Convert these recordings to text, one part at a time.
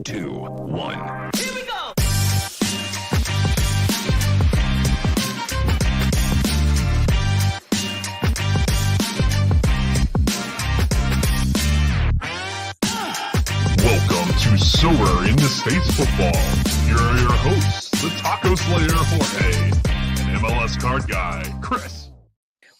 2, 1. Here we go! Welcome to Sorare in the States Football. Here are your hosts, the Taco Slayer Jorge and MLS Card Guy Chris.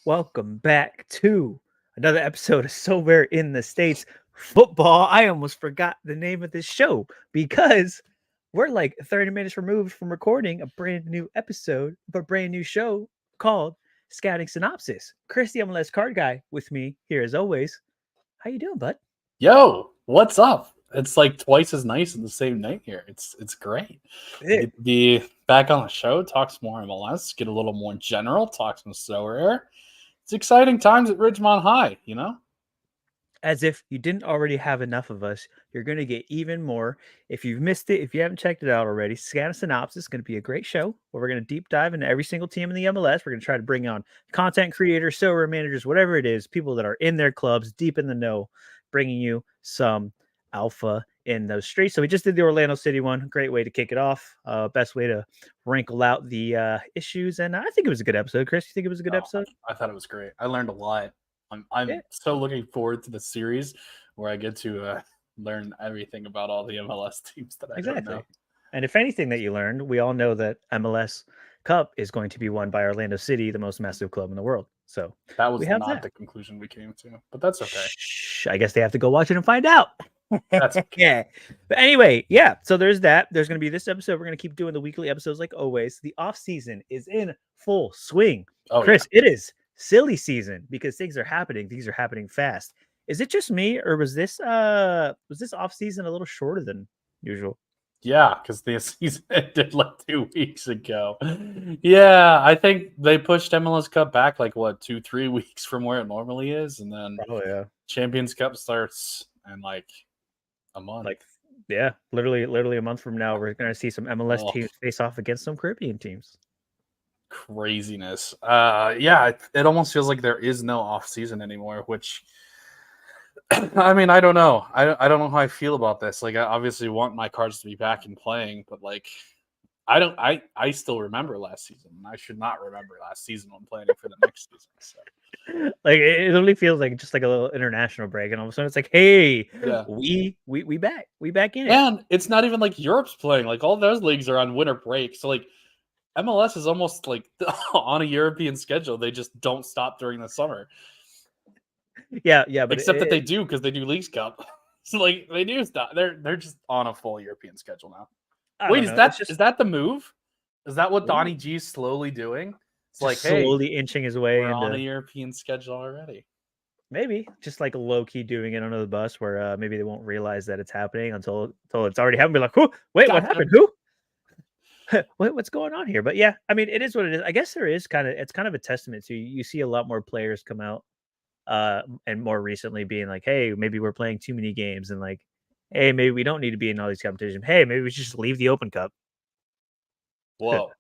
Welcome back to another episode of Somewhere in the States Football. I almost forgot the name of this show because we're like 30 minutes removed from recording a brand new episode of a brand new show called Scouting Synopsis. Chris, the MLS Card Guy, with me here as always. How you doing, bud? Yo, what's up? It's like twice as nice in the same night here. It's great. Yeah. Get to be back on the show, talk some more MLS, get a little more general, talk some Sorare. It's exciting times at Ridgemont High, you know? As if you didn't already have enough of us, you're going to get even more. If you've missed it, if you haven't checked it out already, Scouting Synopsis is going to be a great show where we're going to deep dive into every single team in the MLS. We're going to try to bring on content creators, Sorare managers, whatever it is, people that are in their clubs, deep in the know, bringing you some alpha in those streets. So we just did the Orlando City one. Great way to kick it off. Best way to wrinkle out the issues. And I think it was a good episode. Chris, you think it was a good episode? I thought it was great. I learned a lot. I'm so looking forward to the series where I get to learn everything about all the MLS teams that I don't know. And if anything that you learned, we all know that MLS Cup is going to be won by Orlando City, the most massive club in the world. So That was we have not that. the conclusion we came to, but that's okay. Shh, I guess they have to go watch it and find out. That's okay. Yeah. But anyway, yeah. So there's that. There's going to be this episode. We're going to keep doing the weekly episodes like always. The off season is in full swing. Oh, Chris, it is silly season because things are happening. Things are happening fast. Is it just me, or was this off season a little shorter than usual? Yeah, because the season ended like 2 weeks ago. Yeah, I think they pushed MLS Cup back like 2-3 weeks from where it normally is, and then Oh yeah. Champions Cup starts in like a month. Yeah, literally a month from now, we're going to see some MLS Oh. teams face off against some Caribbean teams. Craziness. Yeah, it almost feels like there is no off season anymore, which I mean, I don't know. I don't know how I feel about this. Like, I obviously want my cards to be back and playing, but like, I still remember last season. I should not remember last season when planning for the next season. So. Like it literally feels like just like a little international break, and all of a sudden it's like, hey, Yeah. we back in it. And it's not even like Europe's playing. Like, all those leagues are on winter break. So like, MLS is almost like on a European schedule. They just don't stop during the summer. Yeah, but Except that they do, because they do Leagues Cup. So like, they do stop. They're just on a full European schedule now. I Wait, don't is know, that it's is that the move? Is that what Ooh. Donnie G's slowly doing? It's like, just hey, slowly inching his way we're on a into European schedule already. maybe just like low key doing it under the bus, where maybe they won't realize that it's happening until it's already happened. Be like, who? Wait, what Gotcha. happened? Who? What's going on here? But yeah, I mean, it is what it is. I guess it's kind of a testament to you see a lot more players come out, and more recently being like, hey, maybe we're playing too many games, and like, hey, maybe we don't need to be in all these competitions. Hey, maybe we should just leave the Open Cup. Whoa.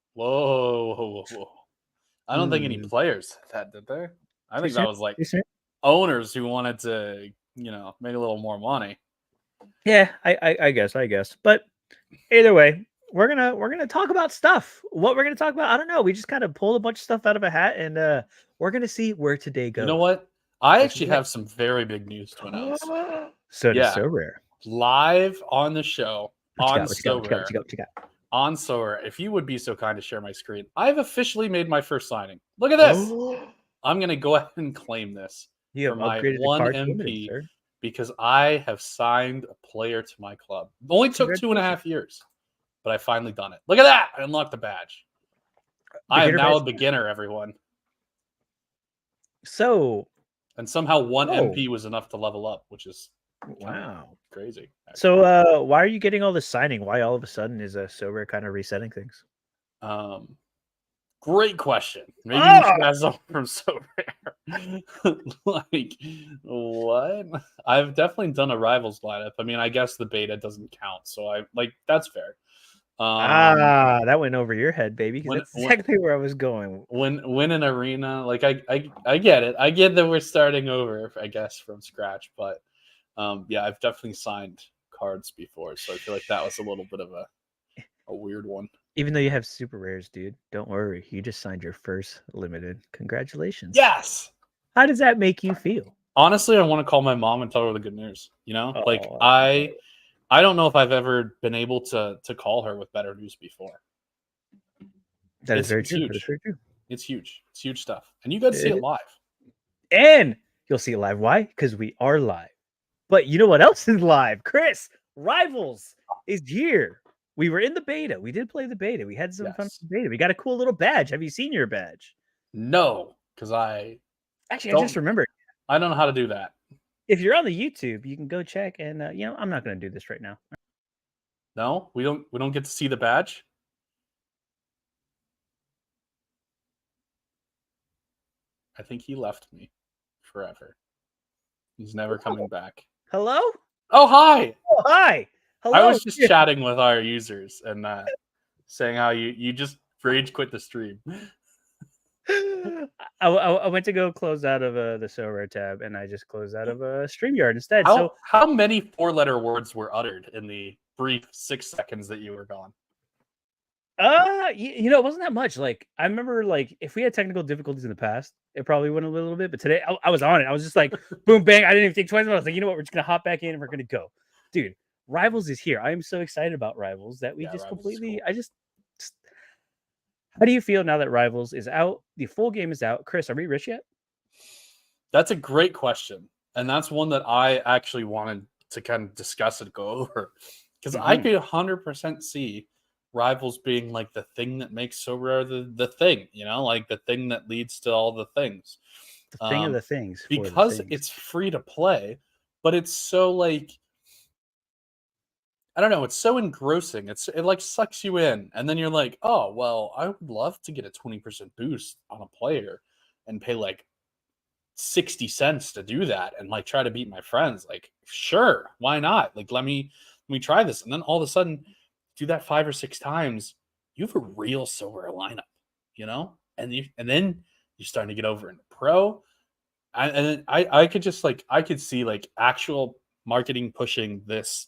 I don't think any players said that, did they? I think that was like owners who wanted to, make a little more money. Yeah, I guess. But either way, we're gonna talk about stuff. What we're gonna talk about, I don't know. We just kind of pulled a bunch of stuff out of a hat, and we're gonna see where today goes. You know what? I actually have some very big news to announce. So Yeah. so rare. Live on the show on Sorare. What you got? On Sorare, if you would be so kind to share my screen, I've officially made my first signing. Look at this. I'm going to go ahead and claim this You for have my upgraded the one card MP limited, sir. because I have signed a player to my club. It only took 2.5 years, but I finally done it. Look at that. I unlocked the badge. I am now a beginner, everyone. So, And somehow one Whoa. MP was enough to level up, which is wow. crazy. actually. So, why are you getting all this signing? Why all of a sudden is so rare kind of resetting things? Great question. Maybe you should ask someone from Sorare. Like, what? I've definitely done a rivals lineup. I mean, I guess the beta doesn't count, so that's fair. That went over your head, baby. Because when- that's exactly where I was going. Win an arena, like I get it. I get that we're starting over, I guess, from scratch. But yeah, I've definitely signed cards before, so I feel like that was a little bit of a weird one. Even though you have super rares, dude, don't worry. You just signed your first limited. Congratulations. Yes. How does that make you feel? Honestly, I want to call my mom and tell her the good news. Like Oh, I don't know if I've ever been able to call her with better news before. that is It's very true. That is huge. very true. It's huge. It's huge stuff. And you got to see it live. And you'll see it live. Why? Because we are live. But you know what else is live? Chris, Rivals is here. We were in the beta. We did play the beta. We had some fun with the beta. We got a cool little badge. Have you seen your badge? No, because I just remembered. I don't know how to do that. If you're on the YouTube, you can go check. And I'm not going to do this right now. No, we don't get to see the badge. I think he left me forever. He's never coming back. Hello? Oh, hi. Oh, hi. Hello. I was just chatting with our users and saying how you just rage quit the stream. I went to go close out of the Sorare tab, and I just closed out of StreamYard instead. How many 4-letter words were uttered in the brief 6 seconds that you were gone? It wasn't that much. Like, I remember, like, if we had technical difficulties in the past, it probably went a little bit. But today, I was on it. I was just like, boom, bang. I didn't even think twice. I was like, you know what? We're just gonna hop back in and we're gonna go, dude. Rivals is here. I am so excited about Rivals that we just completely. Cool. How do you feel now that Rivals is out? The full game is out. Chris, are we rich yet? That's a great question, and that's one that I actually wanted to kind of discuss and go over because I could 100% see Rivals being like the thing that makes Sorare the thing, like the thing that leads to all the things. The thing of the things. Because it's free to play, but it's so like, I don't know, it's so engrossing. It like sucks you in. And then you're like, oh, well, I would love to get a 20% boost on a player and pay like 60 cents to do that and like try to beat my friends. Like, sure, why not? Like, let me try this. And then all of a sudden, do that 5 or 6 times, you have a real Sorare lineup, and then you're starting to get over into pro. I could just like, I could see like actual marketing pushing this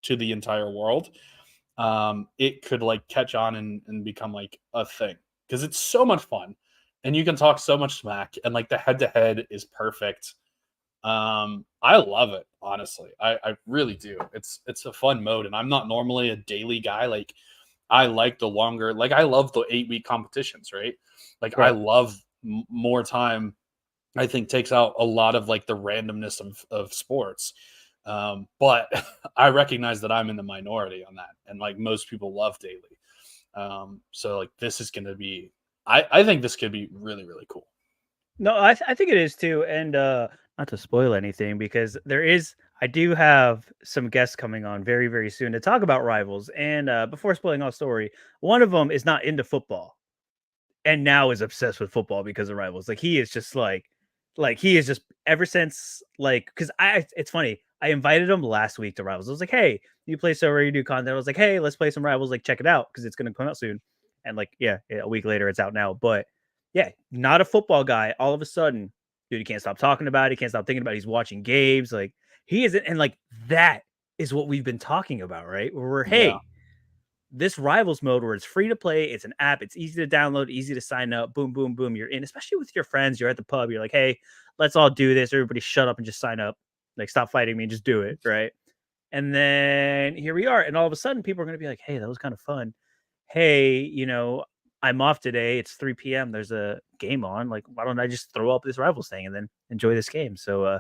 to the entire world. It could like catch on and become like a thing because it's so much fun and you can talk so much smack and like the head-to-head is perfect. I love it, honestly. I really do. It's a fun mode, and I'm not normally a daily guy. Like, I like the longer, like I love the 8-week competitions, right? Like, right. I love more time. I think takes out a lot of like the randomness of sports. But I recognize that I'm in the minority on that, and like most people love daily. So like this is going to be, I think this could be really, really cool. No, I think it is too, and not to spoil anything because I do have some guests coming on very, very soon to talk about Rivals. And before spoiling all story, one of them is not into football, and now is obsessed with football because of Rivals. Like he is just like he is just ever since like because it's funny. I invited him last week to Rivals. I was like, hey, you play Sorare, you do content. I was like, hey, let's play some Rivals. Like, check it out because it's gonna come out soon. And like, yeah, a week later, it's out now. But yeah, not a football guy. All of a sudden, dude, he can't stop talking about it. He can't stop thinking about it. He's watching games. Like he isn't. And like that is what we've been talking about, right? Where we're, hey, this Rivals mode where it's free to play. It's an app. It's easy to download, easy to sign up. Boom, boom, boom. You're in, especially with your friends. You're at the pub. You're like, hey, let's all do this. Everybody shut up and just sign up. Like, stop fighting me and just do it, right? And then here we are. And all of a sudden, people are going to be like, hey, that was kind of fun. Hey, I'm off today. It's 3 p.m. There's a game on. Like, why don't I just throw up this Rivals thing and then enjoy this game? So,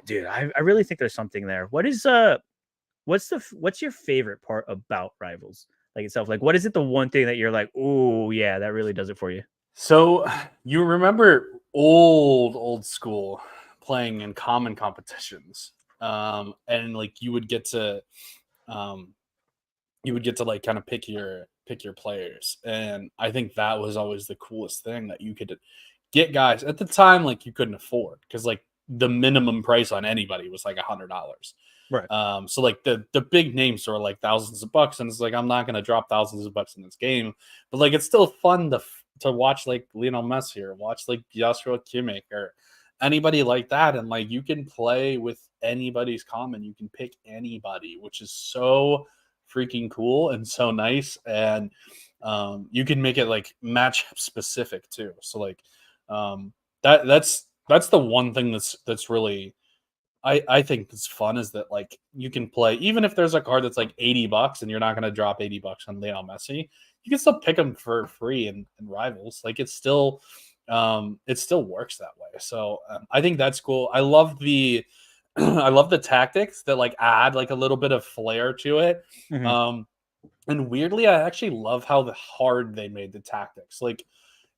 dude, I really think there's something there. What's your favorite part about Rivals, like itself? Like, what is it? The one thing that you're like, oh yeah, that really does it for you. So you remember old school playing in common competitions, and like you would get to like kind of pick your players, and I think that was always the coolest thing that you could get guys at the time like you couldn't afford because like the minimum price on anybody was like $100, right? So like the big names are like thousands of bucks, and it's like I'm not gonna drop thousands of bucks in this game, but like it's still fun to watch like Lionel Messi or watch like Joshua Kimmich or anybody like that, and like you can play with anybody's common. You can pick anybody, which is so freaking cool and so nice. And you can make it like matchup specific too. So like that's the one thing that's really I think it's fun is that like you can play even if there's a card that's like $80 and you're not going to drop $80 on Lionel Messi, you can still pick them for free in Rivals. Like it still works that way. So I think that's cool. I love the I love the tactics that like add like a little bit of flair to it. Mhm. And weirdly, I actually love how hard they made the tactics. Like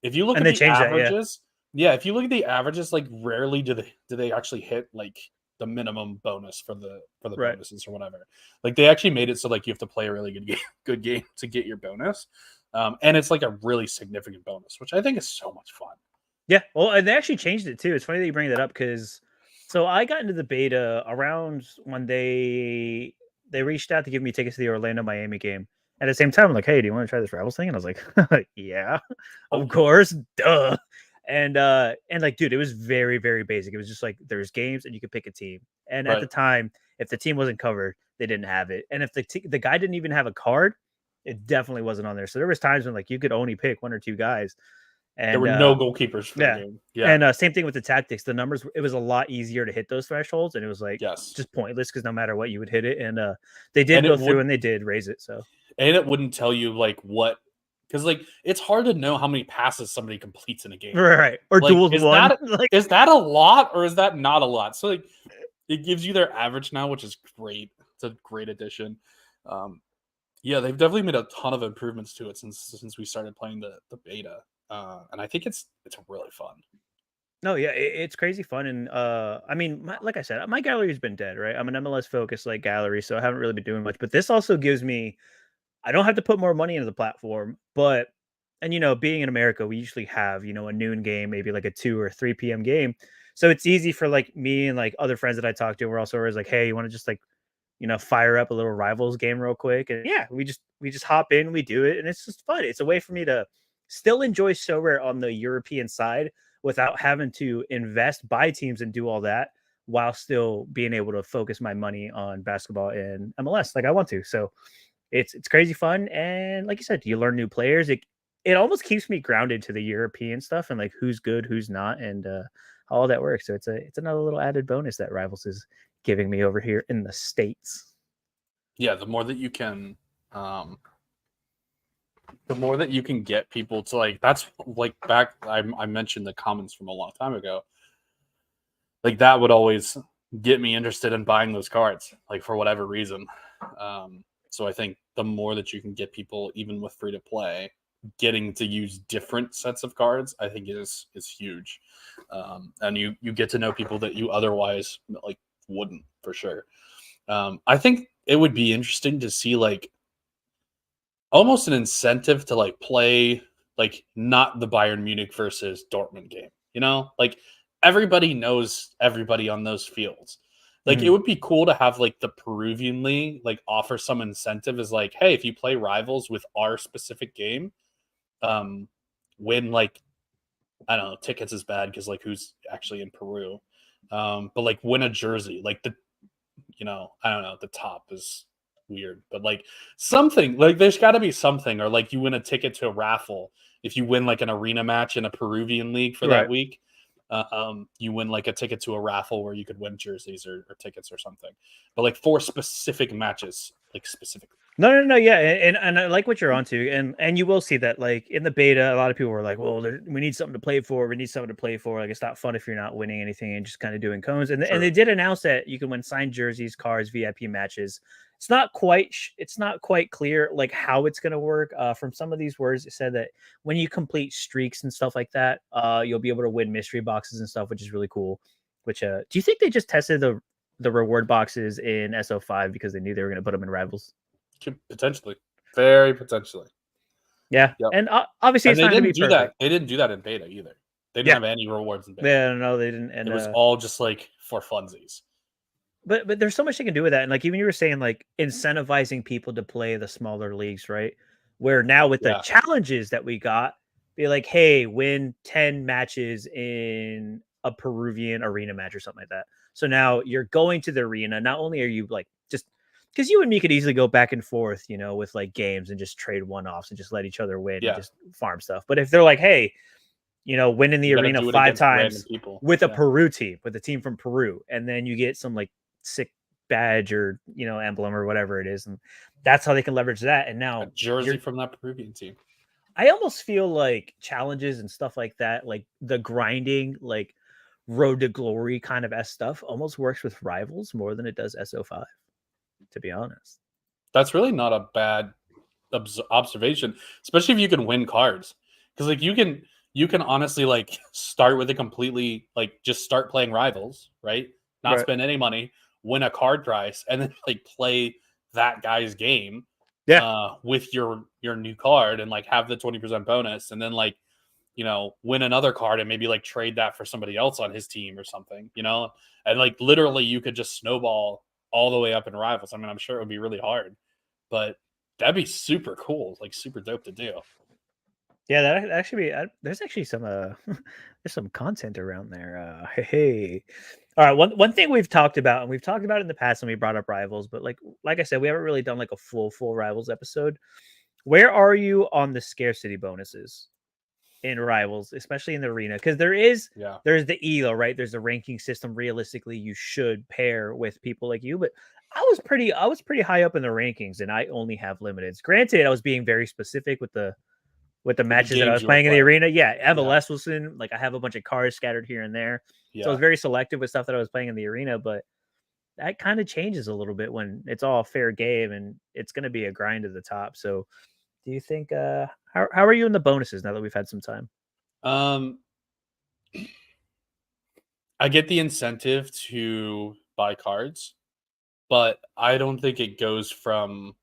if you look And at they the changed that, yeah. averages, yeah, if you look at the averages, like rarely do they actually hit like the minimum bonus for the Right. bonuses or whatever. Like they actually made it so like you have to play a really good game to get your bonus. And it's like a really significant bonus, which I think is so much fun. Yeah, well, and they actually changed it too. It's funny that you bring that up because so I got into the beta around when they reached out to give me tickets to the Orlando Miami game. At the same time, I'm like, hey, do you want to try this Rivals thing? And I was like, yeah, Oh, of course, duh. And like, dude, it was very, very basic. It was just like there's games and you could pick a team. And at the right. time, if the team wasn't covered, they didn't have it. And if the guy didn't even have a card, it definitely wasn't on there. So there was times when like you could only pick one or two guys. There And were no goalkeepers for the yeah. game. Yeah. And same thing with the tactics. The numbers, it was a lot easier to hit those thresholds, and it was like Yes. just pointless because no matter what, you would hit it. And they did And go it through would and they did raise it. So and it wouldn't tell you like what because like it's hard to know how many passes somebody completes in a game. right or Like duels one. Like is that a lot or is that not a lot? So like it gives you their average now, which is great. It's a great addition. Um, yeah, they've definitely made a ton of improvements to it since we started playing the beta, and I think it's really fun. no, yeah, it's crazy fun. And I mean, like I said, my gallery's been dead, right? I'm an MLS focused like gallery, so I haven't really been doing much. But this also gives me I don't have to put more money into the platform, but and being in America, we usually have, a noon game, maybe like a 2 or 3 p.m. game. So it's easy for like me and like other friends that I talk to. We're also always like, hey, you want to just like, fire up a little rivals game real quick. And yeah, we just hop in, we do it, and it's just fun. It's a way for me to still enjoy Sorare on the European side without having to invest, buy teams, and do all that while still being able to focus my money on basketball and MLS like I want to. So it's crazy fun, and like you said, you learn new players. It almost keeps me grounded to the European stuff and like who's good, who's not, and how all that works. So it's another little added bonus that Rivals is giving me over here in the States. Yeah, um, the more that you can get people to like that's like back I mentioned the comments from a long time ago. Like that would always get me interested in buying those cards, like for whatever reason. So I think the more that you can get people, even with free to play, getting to use different sets of cards, I think is huge. And you get to know people that you otherwise like wouldn't for sure. I think it would be interesting to see like almost an incentive to like play like not the Bayern Munich versus Dortmund game. Like everybody knows everybody on those fields. Like it Mhm. would be cool to have like the Peruvian league like offer some incentive as like, hey, if you play rivals with our specific game, um, win like I don't know, tickets is bad because like who's actually in Peru, but like win a jersey, like I don't know, the top is weird, but like something like there's got to be something, or like you win a ticket to a raffle if you win like an arena match in a Peruvian league for that Right. week. You win like a ticket to a raffle where you could win jerseys or tickets or something, but like for specific matches, like specifically. No, yeah, and I like what you're onto, and you will see that like in the beta, a lot of people were like, "Well, we need something to play for. We need something to play for. Like it's not fun if you're not winning anything and just kind of doing cones." And they True. did announce that you can win signed jerseys, cars, VIP matches. It's not quite clear like how it's going to work. From some of these words, it said that when you complete streaks and stuff like that, you'll be able to win mystery boxes and stuff, which is really cool. Which do you think they just tested the reward boxes in SO5 because they knew they were going to put them in rivals? Potentially, very potentially. Yeah, Yep. and obviously And it's they not gonna be didn't do that. perfect. They didn't do that in beta either. They didn't Yeah, have any rewards in beta. yeah, no, they didn't, It and was all just like for funsies. but there's so much they can do with that, and like even you were saying, like incentivizing people to play the smaller leagues, right? Where now with the Yeah. challenges that we got, be like, hey, win 10 matches in a Peruvian arena match or something like that. So now you're going to the arena. Not only are you like just because you and me could easily go back and forth, with like games and just trade one-offs and just let each other win and just farm stuff. But if they're like, hey, win in the arena 5 times with a Peru team, with a team from Peru, and then you get some like sick badge or emblem or whatever it is, and that's how they can leverage that. And now a jersey from that Peruvian team. I almost feel like challenges and stuff like that, like the grinding, like road to glory kind of stuff, almost works with Rivals more than it does SO5. To be honest, that's really not a bad observation, especially if you can win cards, because like you can honestly like start with a completely like just start playing Rivals, right? Not spend any money, win a card price, and then like play that guy's game with your new card and like have the 20% bonus, and then like win another card and maybe like trade that for somebody else on his team or something, and like literally you could just snowball all the way up in Rivals. I mean, I'm sure it would be really hard, but that'd be super cool, like super dope to do. Yeah, that actually be. There's actually some there's some content around there. Hey, all right. One thing we've talked about, and we've talked about it in the past when we brought up Rivals, but like I said, we haven't really done like a full Rivals episode. Where are you on the scarcity bonuses in Rivals, especially in the arena? Because there's the ELO, right? There's a ranking system. Realistically, you should pair with people like you, but I was pretty high up in the rankings, and I only have limiteds. Granted, I was being very specific with the matches that I was playing in the arena. Yeah, MLS was in, like, I have a bunch of cards scattered here and there. Yeah. So I was very selective with stuff that I was playing in the arena, but that kind of changes a little bit when it's all fair game and it's going to be a grind to the top. So do you think, how are you in the bonuses now that we've had some time? I get the incentive to buy cards, but I don't think it goes from,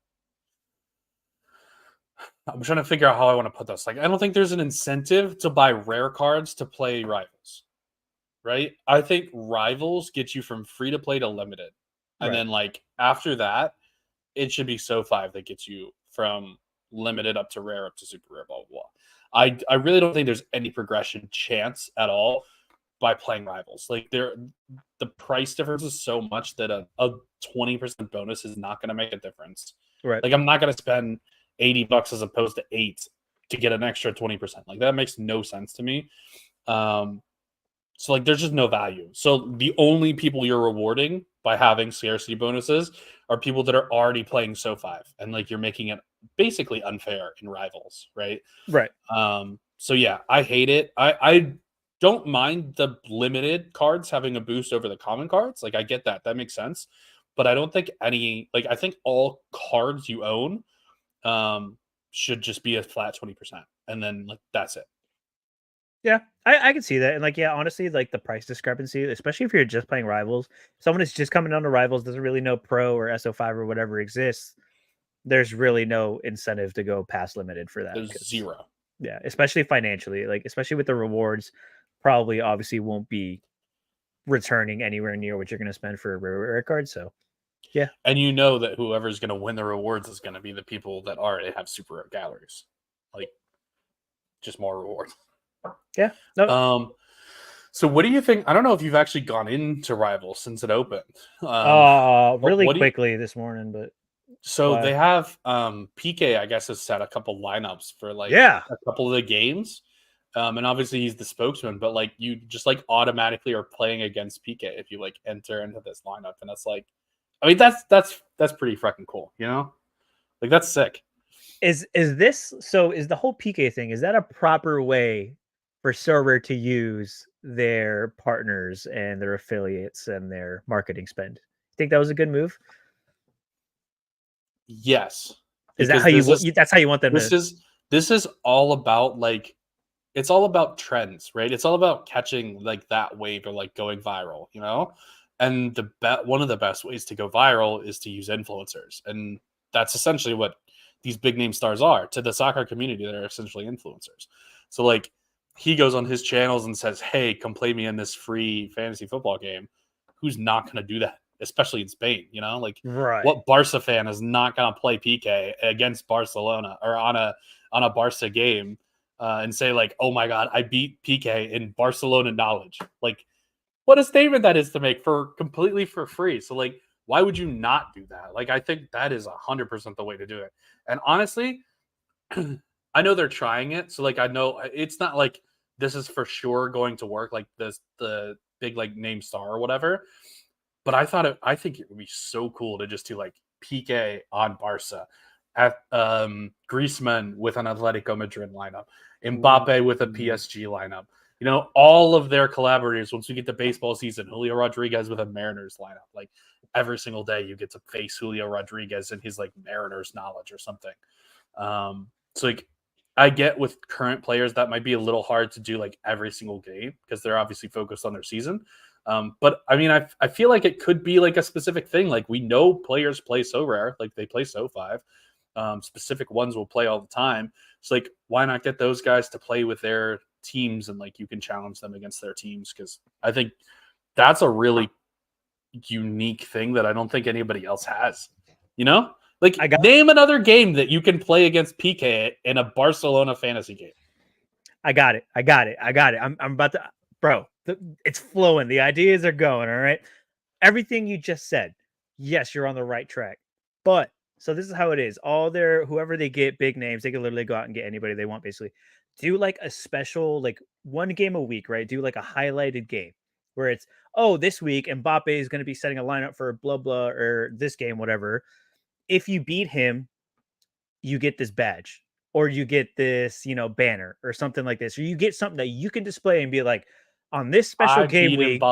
I'm trying to figure out how I want to put this. Like, I don't think there's an incentive to buy rare cards to play Rivals, right? I think Rivals get you from free to play to limited. And then, like, after that, it should be SO5 that gets you from limited up to rare, up to super rare, blah, blah, blah. I really don't think there's any progression chance at all by playing Rivals. Like, the price difference is so much that a 20% bonus is not going to make a difference. Right. Like, I'm not going to spend $80 as opposed to $8 to get an extra 20%. Like, that makes no sense to me. So like there's just no value. So the only people you're rewarding by having scarcity bonuses are people that are already playing SO5, and like you're making it basically unfair in Rivals, right? Right. So yeah, I hate it. I don't mind the limited cards having a boost over the common cards. Like I get that. That makes sense. But I don't think I think all cards you own should just be a flat 20%. And then like that's it. Yeah, I can see that. And like, yeah, honestly, like the price discrepancy, especially if you're just playing Rivals, someone is just coming down to Rivals, doesn't really know Pro or SO5 or whatever exists. There's really no incentive to go past limited for that. There's zero. Yeah, especially financially, like especially with the rewards, probably obviously won't be returning anywhere near what you're going to spend for a rare card. So, yeah. And you know that whoever's going to win the rewards is going to be the people that already have super rare galleries. Like, just more rewards. Yeah. No. So what do you think? I don't know if you've actually gone into Rivals since it opened. Really quickly this morning, but so they have PK, I guess, has set a couple lineups for like a couple of the games. And obviously he's the spokesman, but like you just like automatically are playing against PK if you like enter into this lineup. And it's like, I mean, that's pretty fucking cool, you know? Like that's sick. Is the whole PK thing, is that a proper way for Sorare to use their partners and their affiliates and their marketing spend? Think that was a good move? Yes. Is that how that's how you want them to? This is all about like, it's all about trends, right? It's all about catching like that wave or like going viral, you know? And one of the best ways to go viral is to use influencers. And that's essentially what these big name stars are to the soccer community. They're essentially influencers. So like he goes on his channels and says, hey, come play me in this free fantasy football game. Who's not going to do that? Especially in Spain, you know, like what Barca fan is not going to play PK against Barcelona or on a Barca game and say like, oh my God, I beat PK in Barcelona knowledge. Like what a statement that is to make completely for free. So like, why would you not do that? Like, I think that is 100% the way to do it. And honestly, I know they're trying it. So like, I know it's not like this is for sure going to work. Like the big like name star or whatever. But I think it would be so cool to just do like PK on Barca, at Griezmann with an Atletico Madrid lineup, Mbappe with a PSG lineup. You know, all of their collaborators. Once we get to baseball season, Julio Rodriguez with a Mariners lineup. Like every single day, you get to face Julio Rodriguez and his like Mariners knowledge or something. So like, I get with current players that might be a little hard to do like every single game because they're obviously focused on their season. But I mean, I feel like it could be like a specific thing. Like we know players play Sorare, like they play So5. Specific ones will play all the time. So like, why not get those guys to play with their teams and like you can challenge them against their teams? Because I think that's a really unique thing that I don't think anybody else has. You know, like name another game that you can play against PK in a Barcelona fantasy game. I got it. I'm about to, bro. It's flowing. The ideas are going. All right. Everything you just said. Yes, you're on the right track. But so this is how it is. Whoever they get big names, they can literally go out and get anybody they want. Basically, do like a special, like one game a week, right? Do like a highlighted game where it's, oh, this week Mbappe is going to be setting a lineup for blah blah or this game, whatever. If you beat him, you get this badge or you get this, banner or something like this, or you get something that you can display and be like, on this special game week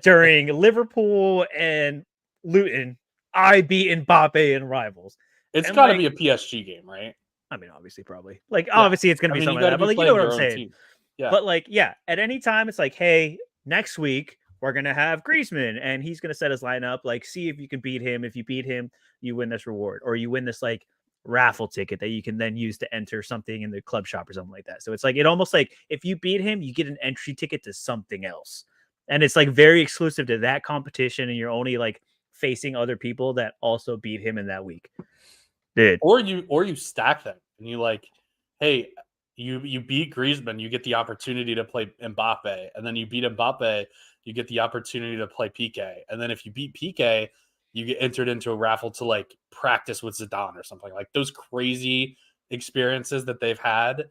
during Liverpool and Luton, I beat Mbappe in Rivals. It's got to be a PSG game, right? I mean, obviously, probably. Like, obviously, it's going to be something like that. But, like, you know what I'm saying. Team. Yeah. But, like, yeah, at any time, it's like, hey, next week, we're going to have Griezmann, and he's going to set his lineup. Like, see if you can beat him. If you beat him, you win this reward. Or you win this, like, raffle ticket that you can then use to enter something in the club shop or something like that. So it's like, it almost like, if you beat him, you get an entry ticket to something else. And it's, like, very exclusive to that competition, and you're only, like, facing other people that also beat him in that week. Dude. Or you stack them and you like, hey, you beat Griezmann, you get the opportunity to play Mbappe, and then you beat Mbappe, you get the opportunity to play PK, and then if you beat PK, you get entered into a raffle to like practice with Zidane or something. Like those crazy experiences that they've had.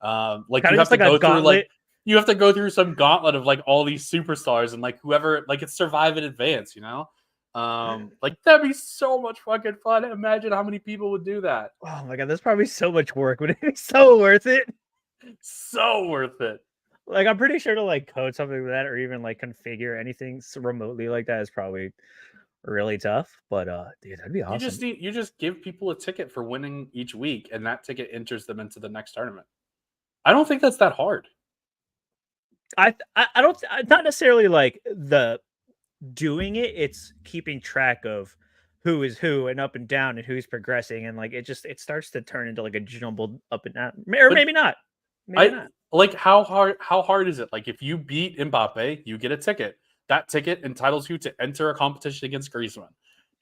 Like you have to go through like you have to go through some gauntlet of like all these superstars and like whoever, like it's survive in advance, you know. Like that'd be so much fucking fun. Imagine how many people would do that. Oh my god, that's probably so much work, but it's so worth it. So worth it. Like I'm pretty sure to like code something like that or even like configure anything remotely like that is probably really tough. But dude, that'd be awesome. You just give people a ticket for winning each week, and that ticket enters them into the next tournament. I don't think that's that hard. I don't, not necessarily like the doing it, it's keeping track of who is who and up and down and who's progressing, and like it starts to turn into like a jumbled up and down, or but maybe not. Like how hard is it? Like if you beat Mbappe, you get a ticket. That ticket entitles you to enter a competition against Griezmann.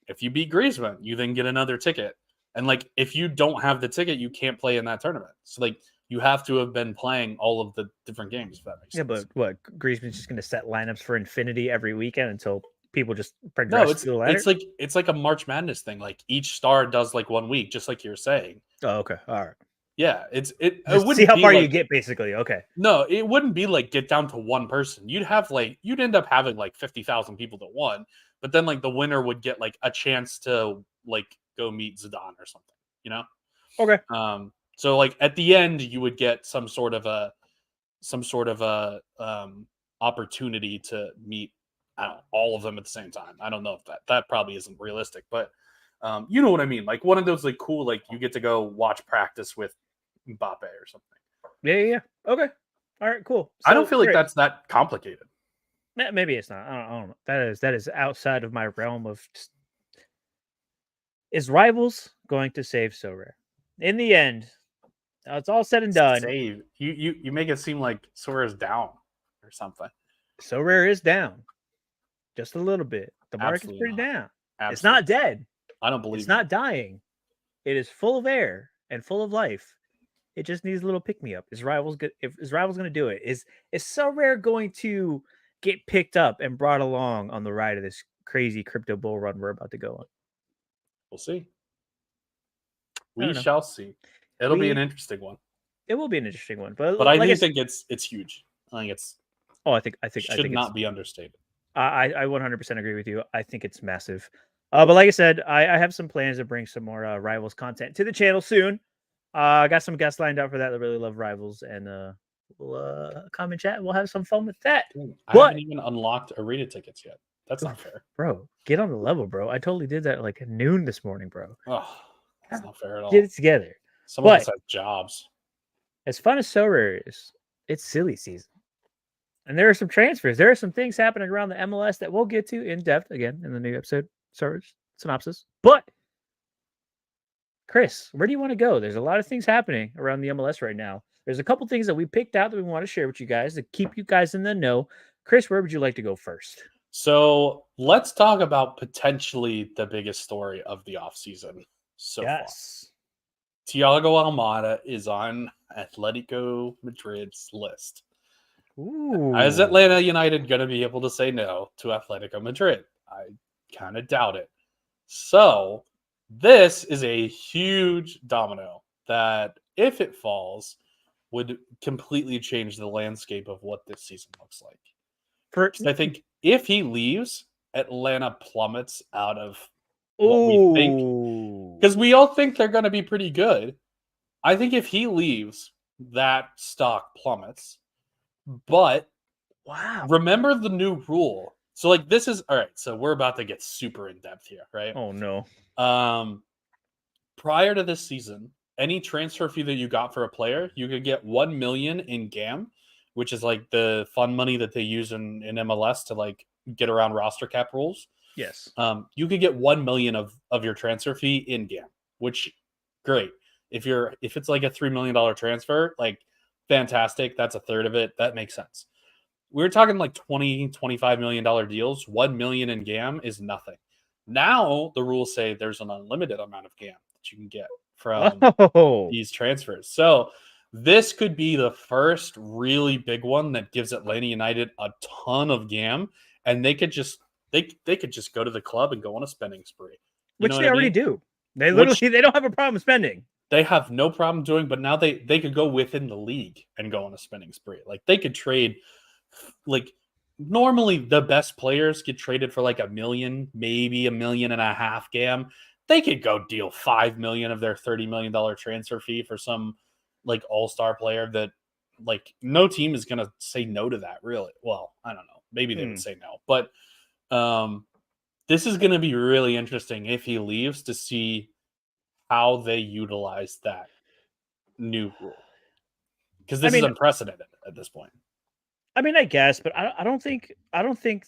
If you beat Griezmann, you then get another ticket. And like if you don't have the ticket, you can't play in that tournament. So like you have to have been playing all of the different games, if that makes sense. Yeah, but what, Griezmann's just going to set lineups for infinity every weekend until people just progress? No, it's like a March Madness thing. Like each star does like 1 week, just like you're saying. Oh, okay, all right. Yeah, it wouldn't see how far you get, basically. Okay. No, it wouldn't be like get down to one person. You'd end up having like 50,000 people that won, but then like the winner would get like a chance to like go meet Zidane or something, you know? Okay. So like at the end you would get some sort of a opportunity to meet, I don't know, all of them at the same time. I don't know if that probably isn't realistic, but you know what I mean? Like one of those like cool, like you get to go watch practice with Mbappe or something. Yeah. Okay. All right, cool. So, I don't feel like that's that complicated. Maybe it's not. I don't know. That is outside of my realm of just... Is Rivals going to save Sorare? In the end, it's all said and done. Save. You make it seem like Sorare is down or something. Sorare is down. Just a little bit. The market's pretty down. Absolutely. It's not dead. I don't believe it's not dying. It is full of air and full of life. It just needs a little pick me up. Is Rivals going to do it? Is Sorare going to get picked up and brought along on the ride of this crazy crypto bull run we're about to go on? We'll see. I don't We know. shall see. It'll be an interesting one. It will be an interesting one, but I like do I think it's huge. I think it's I think should not be understated. I 100% agree with you. I think it's massive. But like I said, I have some plans to bring some more Rivals content to the channel soon. I got some guests lined up for that really love Rivals, and we'll come and chat. And we'll have some fun with that. I But haven't even unlocked arena tickets yet. That's not fair. bro, get on the level, bro. I totally did that like at noon this morning, bro. Oh, that's not fair at all. Get it together. Some of us have jobs. As fun as Sorare is, it's silly season. And there are some transfers. There are some things happening around the MLS that we'll get to in depth again in the new episode synopsis. But Chris, where do you want to go? There's a lot of things happening around the MLS right now. There's a couple things that we picked out that we want to share with you guys to keep you guys in the know. Chris, where would you like to go first? So let's talk about potentially the biggest story of the offseason so far. Thiago Almada is on Atletico Madrid's list. Ooh. Is Atlanta United going to be able to say no to Atletico Madrid? I kind of doubt it. So this is a huge domino that, if it falls, would completely change the landscape of what this season looks like. I think if he leaves, Atlanta plummets out of what we think. Because we all think they're going to be pretty good. I think if he leaves, that stock plummets. But wow, remember the new rule. So like this is all right. So we're about to get super in depth here, right? Oh no. Prior to this season, any transfer fee that you got for a player, you could get 1 million in GAM, which is like the fun money that they use in MLS to like get around roster cap rules. Yes. You could get 1 million of your transfer fee in GAM, which great. If it's like a $3 million transfer, like fantastic. That's a third of it. That makes sense. We're talking like $20-25 million deals. 1 million in GAM is nothing. Now the rules say there's an unlimited amount of GAM that you can get from these transfers. So this could be the first really big one that gives Atlanta United a ton of GAM, and they could just go to the club and go on a spending spree. Which they already do. They literally they don't have a problem spending. They have no problem doing, but now they could go within the league and go on a spending spree. Like they could trade, like normally the best players get traded for like $1 million, maybe $1.5 million GAM. They could go deal $5 million of their $30 million transfer fee for some like all-star player that like no team is going to say no to that, really. Well, I don't know. Maybe they would say no, but this is going to be really interesting if he leaves to see how they utilize that new rule, because this is unprecedented at this point. I mean, I guess, but I don't think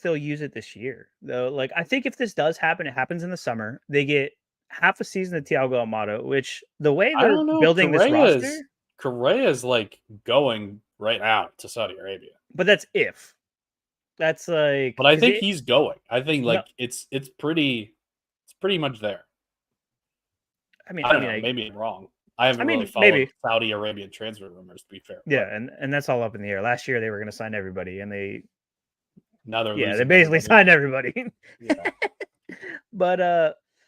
they'll use it this year though. Like, I think if this does happen, it happens in the summer. They get half a season of Thiago Almada, which the way they're building this roster, Correa is like going right now to Saudi Arabia. But that's if. That's like. But I think he's going. I think like it's pretty much there. I don't know. Maybe I'm wrong. I haven't really followed Saudi Arabian transfer rumors, to be fair. Yeah, and that's all up in the air. Last year they were going to sign everybody, and they they basically signed everybody. Yeah. But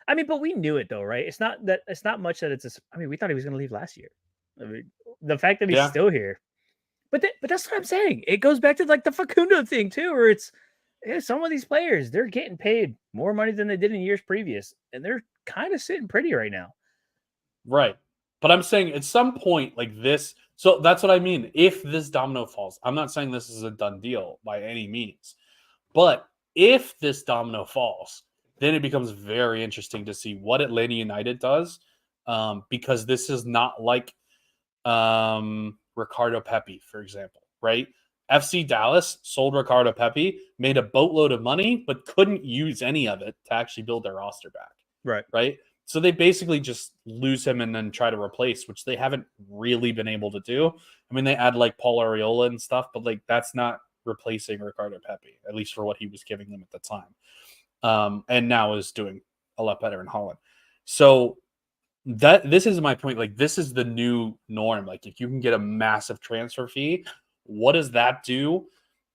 I mean, but we knew it though, right? It's not much that it's. We thought he was going to leave last year. I mean, the fact that he's still here, but that's what I'm saying. It goes back to like the Facundo thing too, where it's some of these players, they're getting paid more money than they did in years previous, and they're kind of sitting pretty right now. Right. But I'm saying at some point like this, so that's what I mean. If this domino falls, I'm not saying this is a done deal by any means, but if this domino falls, then it becomes very interesting to see what Atlanta United does, because this is not like Ricardo Pepi, for example, right? FC Dallas sold Ricardo Pepi, made a boatload of money, but couldn't use any of it to actually build their roster back. Right. So they basically just lose him and then try to replace, which they haven't really been able to do. I mean, they add like Paul Arriola and stuff, but like that's not replacing Ricardo Pepi, at least for what he was giving them at the time. And now is doing a lot better in Holland. So this is my point. Like, this is the new norm. Like, if you can get a massive transfer fee, what does that do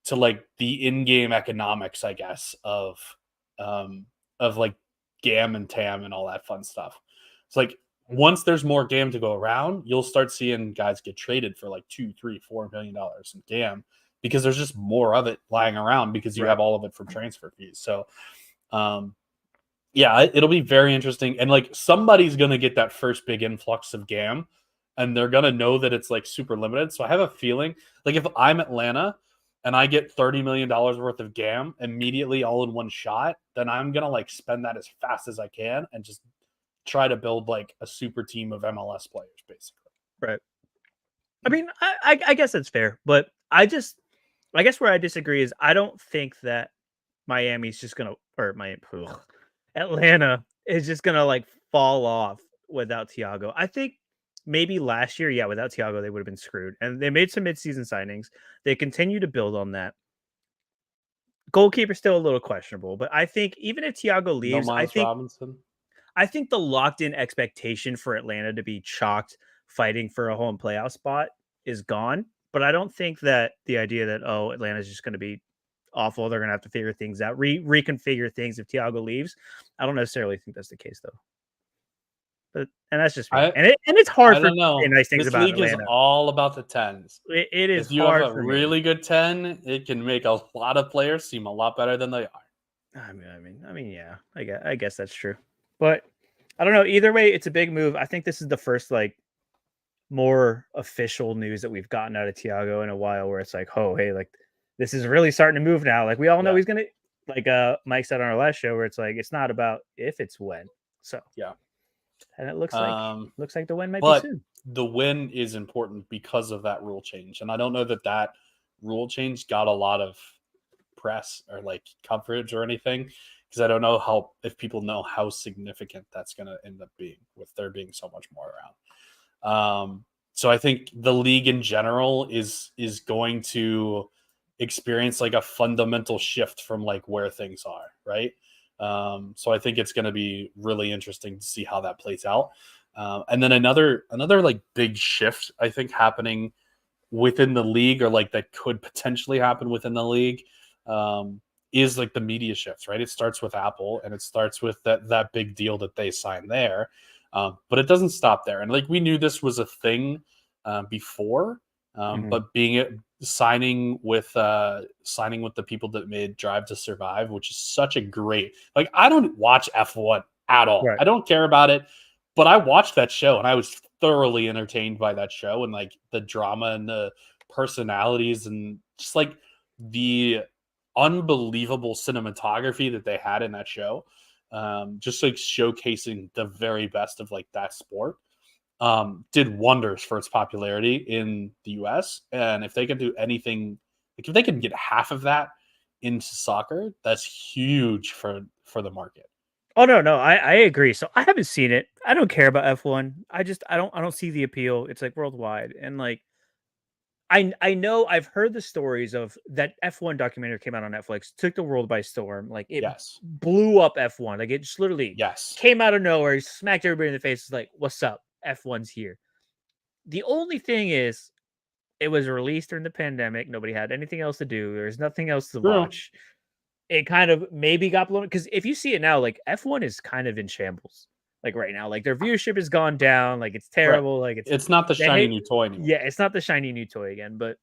to like the in-game economics, I guess, of like GAM and TAM and all that fun stuff. It's like once there's more GAM to go around, you'll start seeing guys get traded for like $2, $3, $4 million in GAM because there's just more of it lying around because you have all of it from transfer fees. So, yeah, it'll be very interesting. And like somebody's going to get that first big influx of GAM and they're going to know that it's like super limited. So I have a feeling like if I'm Atlanta and I get $30 million worth of GAM immediately all in one shot, then I'm going to like spend that as fast as I can and just try to build like a super team of MLS players, basically. Right. I mean, I guess that's fair, but I guess where I disagree is I don't think that Miami's just going to, or Atlanta is just going to like fall off without Thiago. I think maybe last year, without Thiago, they would have been screwed. And they made some midseason signings. They continue to build on that. Goalkeeper still a little questionable, but I think even if Thiago leaves, No Miles Robinson. I think the locked in expectation for Atlanta to be chalked fighting for a home playoff spot is gone. But I don't think that the idea that, Atlanta's just going to be awful, they're going to have to figure things out, reconfigure things if Thiago leaves. I don't necessarily think that's the case, though. And that's just me. And it's hard for nice things this about league Atlanta. Is all about the tens. It is if you hard have a really good 10, it can make a lot of players seem a lot better than they are. I mean, yeah, I guess that's true. But I don't know. Either way, it's a big move. I think this is the first like more official news that we've gotten out of Thiago in a while, where it's like, oh, hey, like this is really starting to move now. Like we all know he's gonna, like Mike said on our last show, where it's like it's not about if, it's when. So yeah. And it looks like the win might be soon. The win is important because of that rule change. And I don't know that rule change got a lot of press or like coverage or anything, because I don't know if people know how significant that's going to end up being with there being so much more around. So I think the league in general is going to experience like a fundamental shift from like where things are, right? So I think it's going to be really interesting to see how that plays out. And then another like big shift, I think, happening within the league, or like that could potentially happen within the league, is like the media shifts, right? It starts with Apple, and it starts with that big deal that they signed there. But it doesn't stop there. And like we knew this was a thing before, but signing with the people that made Drive to Survive, which is such a great, like, I don't watch F1 at all. Right. I don't care about it, but I watched that show and I was thoroughly entertained by that show, and like the drama and the personalities and just like the unbelievable cinematography that they had in that show. Just like showcasing the very best of like that sport. Did wonders for its popularity in the US. And if they can do anything, like if they can get half of that into soccer, that's huge for the market. Oh no, I agree. So I haven't seen it. I don't care about F1. I don't see the appeal. It's like worldwide. And like I know I've heard the stories of that F1 documentary came out on Netflix, took the world by storm. Like it blew up F1. Like it just literally came out of nowhere, smacked everybody in the face. It's like, what's up? F1's here. The only thing is, it was released during the pandemic. Nobody had anything else to do. There's nothing else to watch. It kind of maybe got blown, because if you see it now, like F1 is kind of in shambles. Like right now, like their viewership has gone down. Like it's terrible. Right. Like it's not the shiny new toy anymore. Yeah, it's not the shiny new toy again. But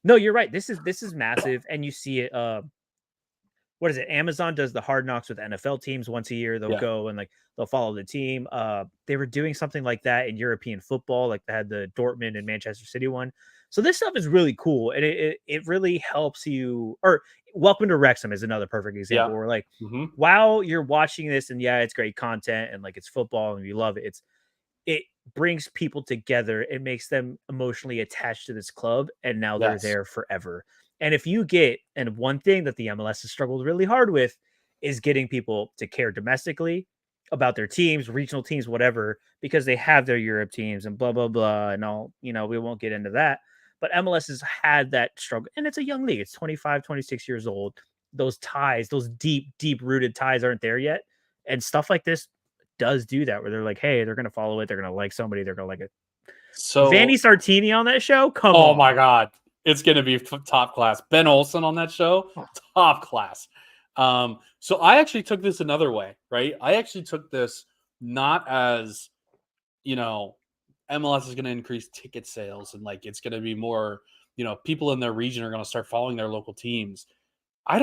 no, you're right. This is massive, and you see it. What is it? Amazon does the Hard Knocks with NFL teams once a year. They'll go and like they'll follow the team. They were doing something like that in European football. Like they had the Dortmund and Manchester City one. So this stuff is really cool, and it really helps you. Or Welcome to Wrexham is another perfect example where like while you're watching this, and it's great content and like it's football and you love it. It brings people together. It makes them emotionally attached to this club, and now they're there forever. And if you and one thing that the MLS has struggled really hard with is getting people to care domestically about their teams, regional teams, whatever, because they have their Europe teams and blah, blah, blah. And all, we won't get into that. But MLS has had that struggle, and it's a young league. It's 25, 26 years old. Those ties, those deep, deep rooted ties aren't there yet. And stuff like this does do that, where they're like, hey, they're going to follow it. They're going to like somebody. They're going to like it. So Vanni Sartini on that show? Come on. Oh my God. It's going to be top class. Ben Olsen on that show, top class. So I actually took this another way, right? I actually took this not as, MLS is going to increase ticket sales and like it's going to be more, people in their region are going to start following their local teams. I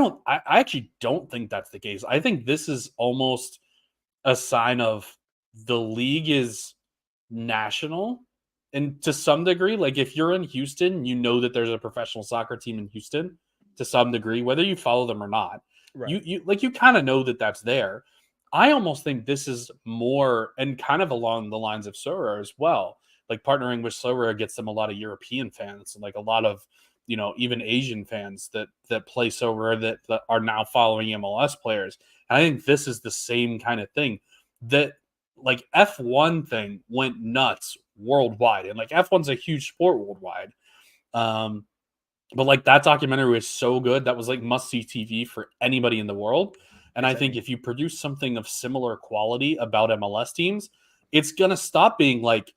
actually don't think that's the case. I think this is almost a sign of the league is national and to some degree, like if you're in Houston, you know that there's a professional soccer team in Houston to some degree, whether you follow them or not. Right. You kind of know that that's there. I almost think this is more and kind of along the lines of Sorare as well. Like partnering with Sorare gets them a lot of European fans and like a lot of even Asian fans that play Sorare that are now following MLS players. And I think this is the same kind of thing that like F1 thing went nuts worldwide, and like F1's a huge sport worldwide. But like that documentary was so good that was like must see TV for anybody in the world. And I think if you produce something of similar quality about MLS teams, it's gonna stop being like,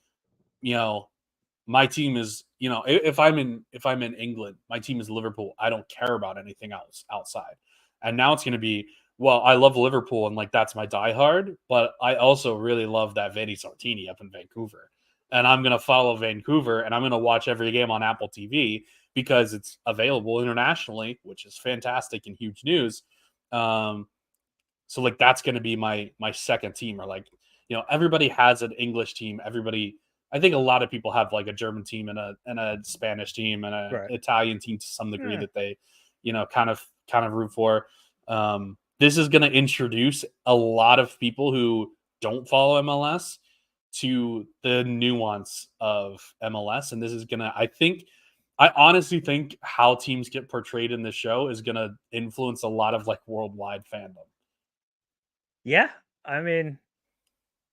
my team is, if I'm in England, my team is Liverpool. I don't care about anything else outside. And now it's gonna be, well, I love Liverpool and like that's my diehard, but I also really love that Vanny Sartini up in Vancouver. And I'm gonna follow Vancouver and I'm gonna watch every game on Apple TV because it's available internationally, which is fantastic and huge news. So like that's gonna be my second team, or like, everybody has an English team. I think a lot of people have like a German team and a Spanish team and an Italian team to some degree that they, kind of root for. This is going to introduce a lot of people who don't follow MLS to the nuance of MLS. And this is going to, I honestly think how teams get portrayed in the show is going to influence a lot of like worldwide fandom. Yeah. I mean,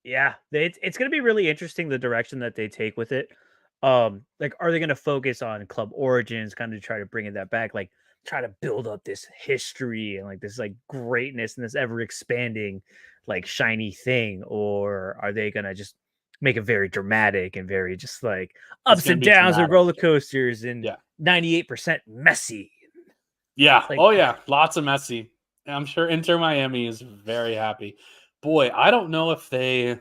yeah, it's going to be really interesting the direction that they take with it. Like, are they going to focus on club origins, kind of try to bring that back, like try to build up this history and like this like greatness and this ever expanding like shiny thing, or are they going to just make it very dramatic and very just like ups and downs and roller coasters and 98% messy? Yeah. Like, oh yeah, lots of messy. I'm sure Inter Miami is very happy. Boy, I don't know if I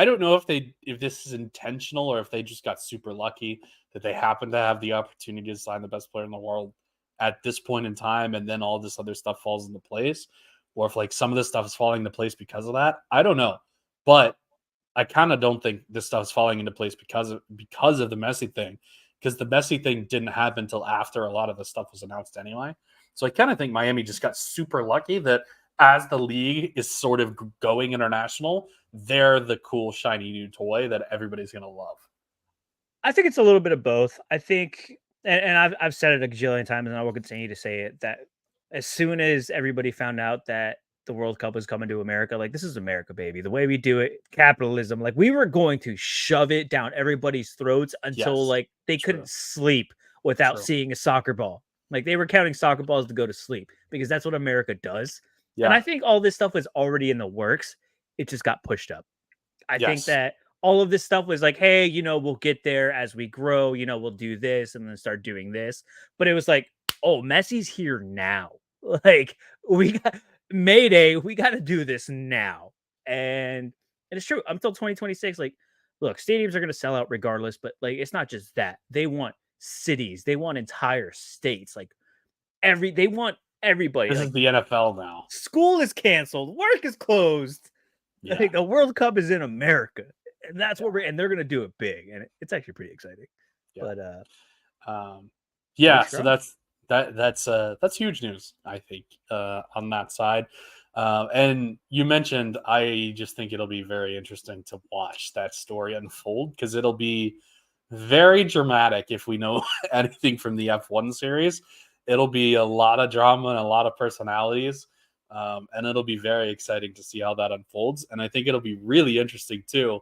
don't know if this is intentional or if they just got super lucky that they happen to have the opportunity to sign the best player in the world at this point in time, and then all this other stuff falls into place, or if like some of this stuff is falling into place because of that. I don't know, but I kind of don't think this stuff is falling into place because of the Messi thing, because the Messi thing didn't happen until after a lot of the stuff was announced anyway. So I kind of think Miami just got super lucky that as the league is sort of going international, they're the cool, shiny new toy that everybody's going to love. I think it's a little bit of both. I think, and I've said it a gajillion times, and I will continue to say it, that as soon as everybody found out that the World Cup was coming to America, like, this is America, baby. The way we do it, capitalism, like, we were going to shove it down everybody's throats until, like, they couldn't sleep without seeing a soccer ball. Like, they were counting soccer balls to go to sleep because that's what America does. Yeah. And I think all this stuff was already in the works. It just got pushed up. I think that all of this stuff was like, hey, we'll get there as we grow, we'll do this and then start doing this. But it was like, oh, Messi's here now. Like, we got Mayday, we got to do this now. And it's true. Until 2026, like, look, stadiums are going to sell out regardless, but like, it's not just that. They want cities, they want entire states, like they want everybody. This is the NFL now. School is canceled, work is closed. Yeah. Like, the World Cup is in America, and that's what they're going to do it big, and it's actually pretty exciting. Yeah. But so that's huge news, I think, on that side. And you mentioned, I just think it'll be very interesting to watch that story unfold, because it'll be very dramatic. If we know anything from the F1 series, it'll be a lot of drama and a lot of personalities. And it'll be very exciting to see how that unfolds. And I think it'll be really interesting too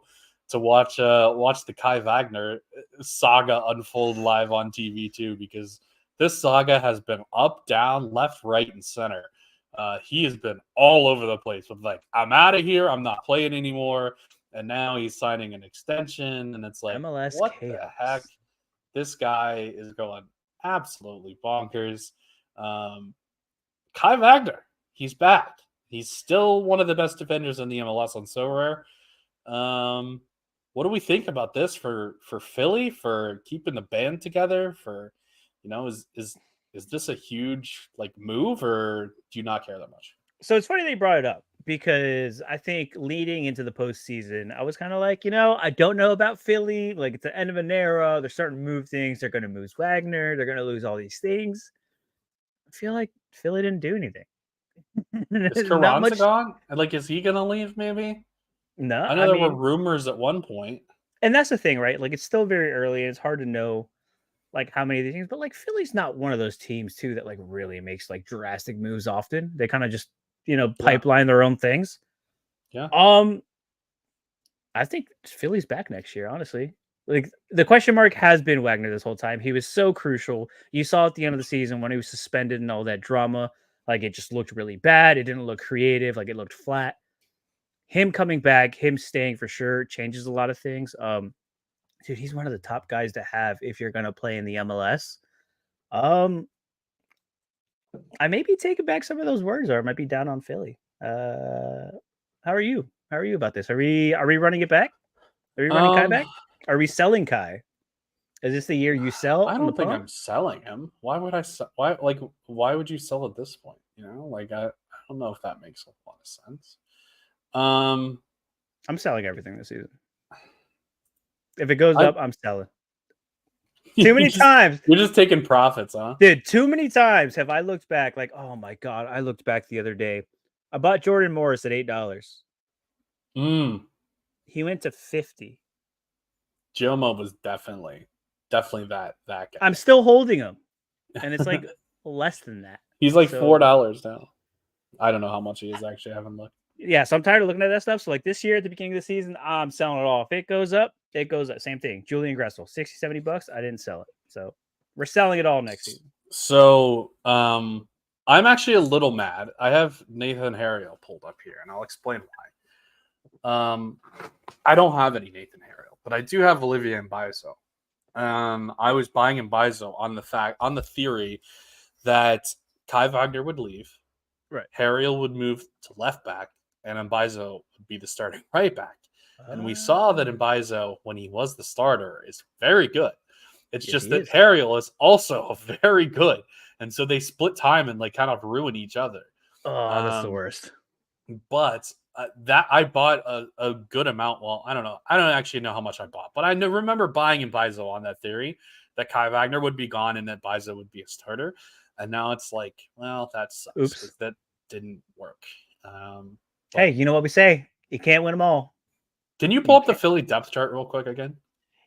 to watch the Kai Wagner saga unfold live on TV too, because this saga has been up, down, left, right, and center. He has been all over the place with like, I'm out of here, I'm not playing anymore, and now he's signing an extension, and it's like, MLS what chaos. The heck? This guy is going absolutely bonkers. Kai Wagner, he's back. He's still one of the best defenders in the MLS on Sorare. What do we think about this for Philly, for keeping the band together? For is this a huge move, or do you not care that much? So it's funny they brought it up because I think leading into the postseason, I was kind of like, I don't know about Philly. Like, it's the end of an era. They're starting to move things. They're going to lose Wagner. They're going to lose all these things. I feel like Philly didn't do anything. Is Not Carranza much. gone? Is he going to leave maybe? No, I know there were rumors at one point. And that's the thing, right? Like, it's still very early. And it's hard to know how many of these things, but Philly's not one of those teams too that really makes drastic moves often. They kind of just, pipeline their own things. Yeah. I think Philly's back next year, honestly. The question mark has been Wagner this whole time. He was so crucial. You saw at the end of the season when he was suspended and all that drama, it just looked really bad. It didn't look creative. It looked flat. Him coming back, him staying for sure changes a lot of things. Dude, he's one of the top guys to have if you're going to play in the MLS. I may be taking back some of those words, or I might be down on Philly. How are you? How are you about this? Are we running it back? Are we running Kai back? Are we selling Kai? Is this the year you sell? I don't think I'm selling him. Why would I sell? Why would you sell at this point? I don't know if that makes a lot of sense. I'm selling everything this season. If it goes up, I'm selling. Too many times. You're just taking profits, huh? Dude, too many times have I looked back oh my God, I looked back the other day. I bought Jordan Morris at $8. He went to 50. Jomo was definitely that guy. I'm still holding him. And it's less than that. He's $4 now. I don't know how much he is actually. I haven't looked. Yeah, so I'm tired of looking at that stuff. So this year at the beginning of the season, I'm selling it all. If it goes up, it goes up. Same thing. Julian Gressel, $60-$70. I didn't sell it. So we're selling it all next season. So I'm actually a little mad. I have Nathan Harriel pulled up here, and I'll explain why. I don't have any Nathan Harriel, but I do have Olivier Mbaizo. I was buying Mbaizo on the theory that Kai Wagner would leave. Right. Harriel would move to left back, and Mbaizo would be the starting right back. And we saw that Mbaizo, when he was the starter, is very good. It's just that Harriel is also very good. And so they split time and kind of ruin each other. Oh, that's the worst. But that I bought a good amount. Well, I don't know. I don't actually know how much I bought, but I remember buying Mbaizo on that theory that Kai Wagner would be gone and that Mbaizo would be a starter. And now it's well, that sucks. Oops. That didn't work. Hey, you know what we say? You can't win them all. Can you pull up the Philly depth chart real quick again?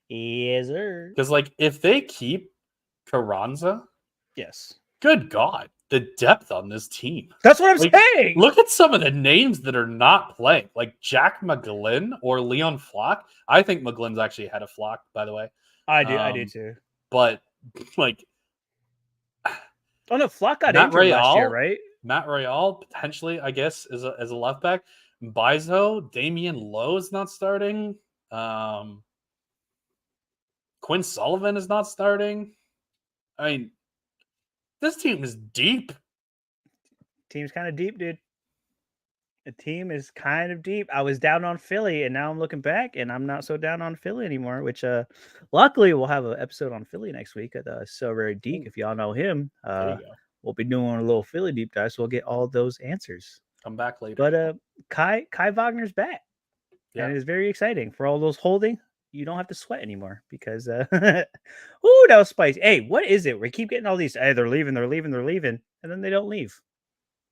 Yes, sir. Because if they keep Carranza, yes. Good God, the depth on this team. That's what I'm saying. Look at some of the names that are not playing, like Jack McGlynn or Leon Flock. I think McGlynn's actually ahead of Flock, by the way. I do too. But oh no, Flock got injured last year, right? Matt Royale potentially, I guess, as a left back. Mbaizo, Damian Lowe is not starting. Quinn Sullivan is not starting. I mean, this team is deep. Team's kind of deep, dude. The team is kind of deep. I was down on Philly, and now I'm looking back, and I'm not so down on Philly anymore, which luckily we'll have an episode on Philly next week at Sorare Deek. If y'all know him, we'll be doing a little Philly deep dive, so we'll get all those answers. Come back later. But Kai Wagner's back. Yeah. And it's very exciting. For all those holding, you don't have to sweat anymore because ooh, that was spicy. Hey, what is it? We keep getting all these, hey, they're leaving, and then they don't leave.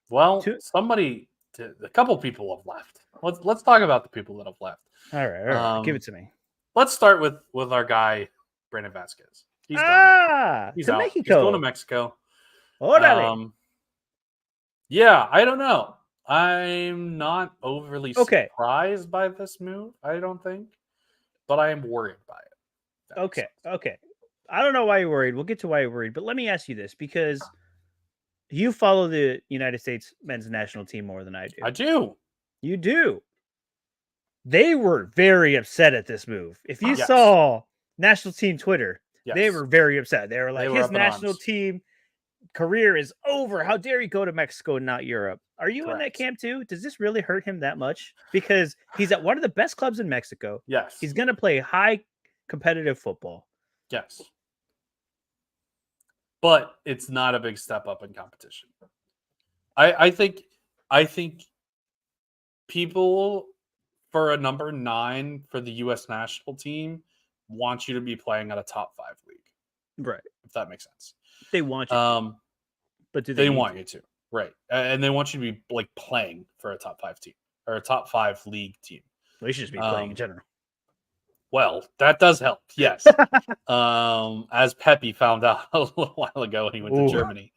Well, a couple people have left. Let's talk about the people that have left. All right. Give it to me. Let's start with our guy, Brandon Vasquez. He's done. He's out. Mexico. He's going to Mexico. Yeah, I don't know. I'm not overly surprised by this move, I don't think. But I am worried by it. Okay. I don't know why you're worried. We'll get to why you're worried. But let me ask you this, because you follow the United States men's national team more than I do. I do. You do. They were very upset at this move. If you saw national team Twitter, They Yes. were very upset. They were like, They were his up in national arms. team career is over. How dare you go to Mexico and not Europe? Are you in that Correct. camp too? Does this really hurt him that much? Because he's at one of the best clubs in Mexico. Yes. He's going to play high competitive football. Yes. But it's not a big step up in competition. I think people for a number 9 for the U.S. national team want you to be playing at a top 5 league, Right. if that makes sense. They want you to, but do They need want to? you to, right? And they want you to be like playing for a top 5 team or a top 5 league team. Well, you should just be playing in general. Well, that does help, yes. As Pepe found out a little while ago when he went to Germany.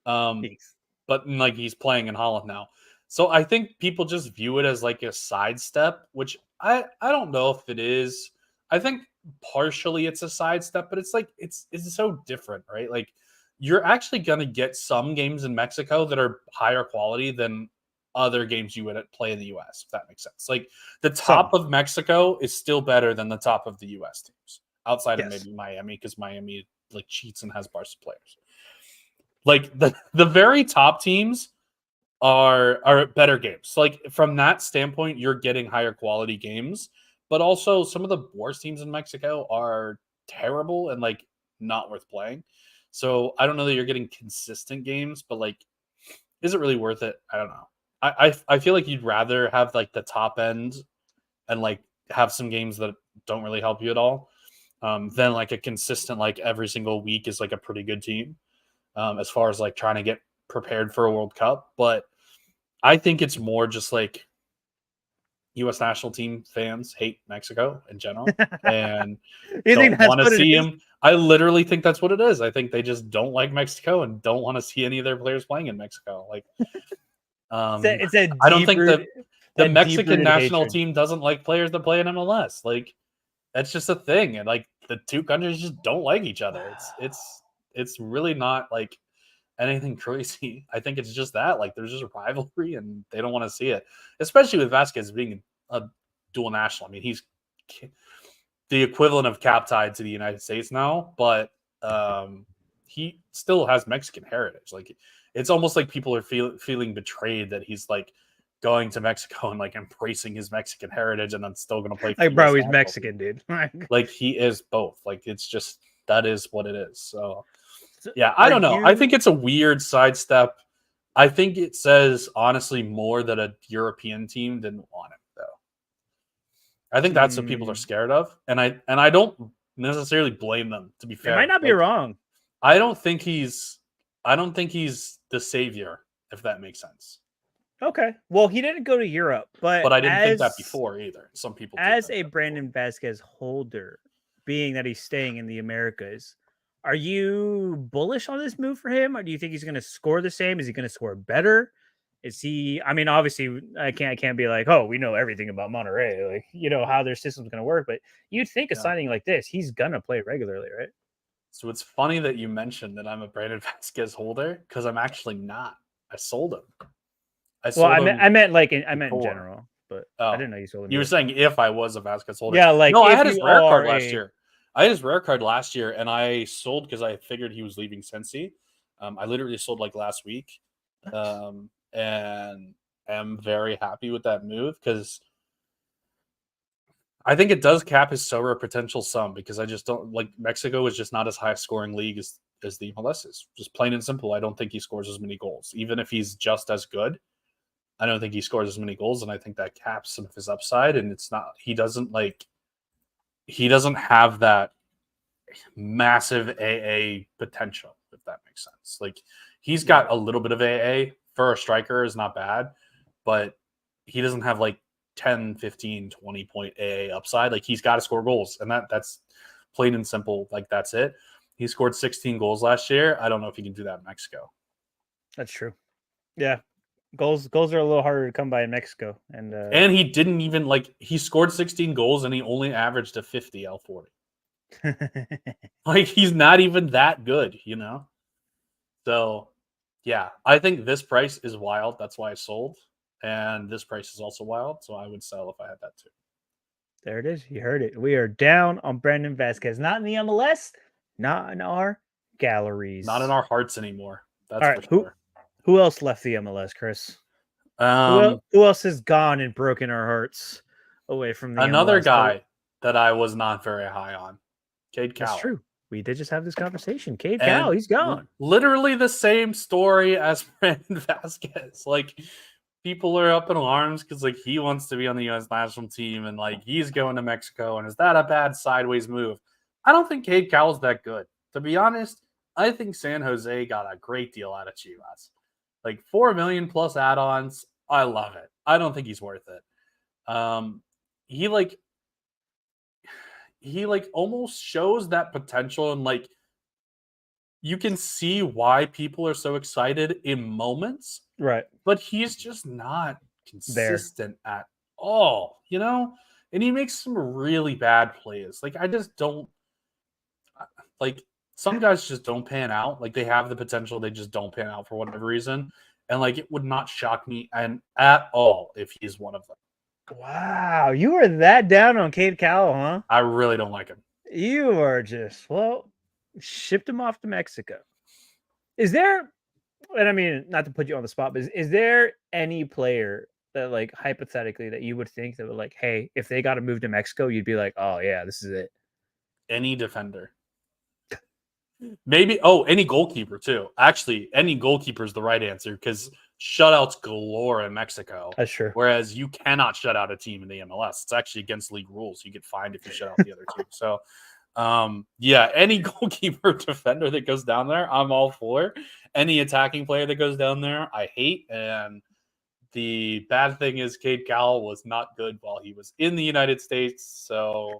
But like he's playing in Holland now. So I think people just view it as like a sidestep, which I don't know if it is. I think partially it's a sidestep, but it's like it's so different, right? Like you're actually gonna get some games in Mexico that are higher quality than other games you would play in the US, if that makes sense. Like the top of Mexico is still better than the top of the US teams, outside of maybe Miami, because Miami like cheats and has Barca players. Like the very top teams are better games. Like from that standpoint, you're getting higher quality games, but also some of the worst teams in Mexico are terrible and like not worth playing. So I don't know that you're getting consistent games, but like, is it really worth it? I don't know. I feel like you'd rather have like the top end and like have some games that don't really help you at all, than like a consistent like every single week is like a pretty good team, as far as like trying to get prepared for a World Cup. But I think it's more just like U.S. national team fans hate Mexico in general and don't want to see him. I literally think that's what it is. I think they just don't like Mexico and don't want to see any of their players playing in Mexico. Like, I don't think that the Mexican national team doesn't like players that play in MLS. Like, that's just a thing, and like the two countries just don't like each other. It's really not like anything crazy. I think it's just that like there's just a rivalry and they don't want to see it, especially with Vasquez being a dual national. I mean, he's the equivalent of cap tied to the United States now, but he still has Mexican heritage. Like it's almost like people are feeling betrayed that he's like going to Mexico and like embracing his Mexican heritage and then still going to play. Like, bro, he's Mexican, dude. Like he is both. Like it's just that is what it is. So yeah, I don't know. I think it's a weird sidestep. I think it says honestly more that a European team didn't want him, though. I think that's what people are scared of, and I don't necessarily blame them. To be fair, it might not be wrong. I don't think he's the savior, if that makes sense. Okay, well, he didn't go to Europe, but I didn't think that before either. Some people as a Brandon Vasquez holder, being that he's staying in the Americas. Are you bullish on this move for him, or do you think he's going to score the same? Is he going to score better? Is he? I mean, obviously, I can't be like, oh, we know everything about Monterrey, like you know how their system's going to work. But you'd think a signing like this, he's gonna play regularly, right? So it's funny that you mentioned that I'm a Brandon Vasquez holder because I'm actually not. I sold him. I meant in general, but I didn't know you sold him. You were saying if I was a Vasquez holder, yeah, like no, I had his rare card last year. I had his rare card last year, and I sold because I figured he was leaving Cincy. I literally sold like last week, and am very happy with that move because I think it does cap his Sorare potential some because I just don't like Mexico is just not as high scoring league as the MLS is. Just plain and simple. I don't think he scores as many goals, even if he's just as good. I don't think he scores as many goals, and I think that caps some of his upside. And it's not he doesn't have that massive AA potential, if that makes sense. Like he's got a little bit of AA for a striker is not bad, but he doesn't have like 10, 15, 20 point AA upside. Like he's got to score goals, and that's plain and simple. Like that's it. He scored 16 goals last year. I don't know if he can do that in Mexico. That's true. Yeah. Goals are a little harder to come by in Mexico. And he didn't even he scored 16 goals and he only averaged a 50 L40. Like he's not even that good, you know? So yeah, I think this price is wild. That's why I sold. And this price is also wild. So I would sell if I had that too. There it is. You heard it. We are down on Brandon Vasquez. Not in the MLS, not in our galleries. Not in our hearts anymore. That's All for right, sure. who else left the MLS, Chris? Um, Who else has gone and broken our hearts away from the another MLS? guy that I was not very high on, Cade That's Cowell. true. We did just have this conversation. Cade And Cowell, he's gone. literally the same story as Brandon Vasquez. Like, people are up in arms because like he wants to be on the U.S. national team and like he's going to Mexico. And is that a bad sideways move? I don't think Cade Cowell's that good. To be honest, I think San Jose got a great deal out of Chivas. Like $4 million plus add-ons. I love it. I don't think he's worth it. He almost shows that potential, and like you can see why people are so excited in moments, Right. but he's just not consistent at all, you know? And he makes some really bad plays. Like, I just don't like some guys just don't pan out. Like, they have the potential, they just don't pan out for whatever reason. And like, it would not shock me at all if he's one of them. Wow, you were that down on Cade Cowell, huh? I really don't like him. You are just shipped him off to Mexico. Is there, and I mean, not to put you on the spot, but is there any player that, like, hypothetically, that you would think that would, like, hey, if they got to move to Mexico, you'd be like, oh yeah, this is it. Any defender. Maybe any goalkeeper too. Actually, any goalkeeper is the right answer because shutouts galore in Mexico. That's true. Whereas you cannot shut out a team in the MLS. It's actually against league rules. You get fined if you shut out the other team. So, yeah, any goalkeeper defender that goes down there, I'm all for. Any attacking player that goes down there, I hate. And the bad thing is Cade Cowell was not good while he was in the United States. So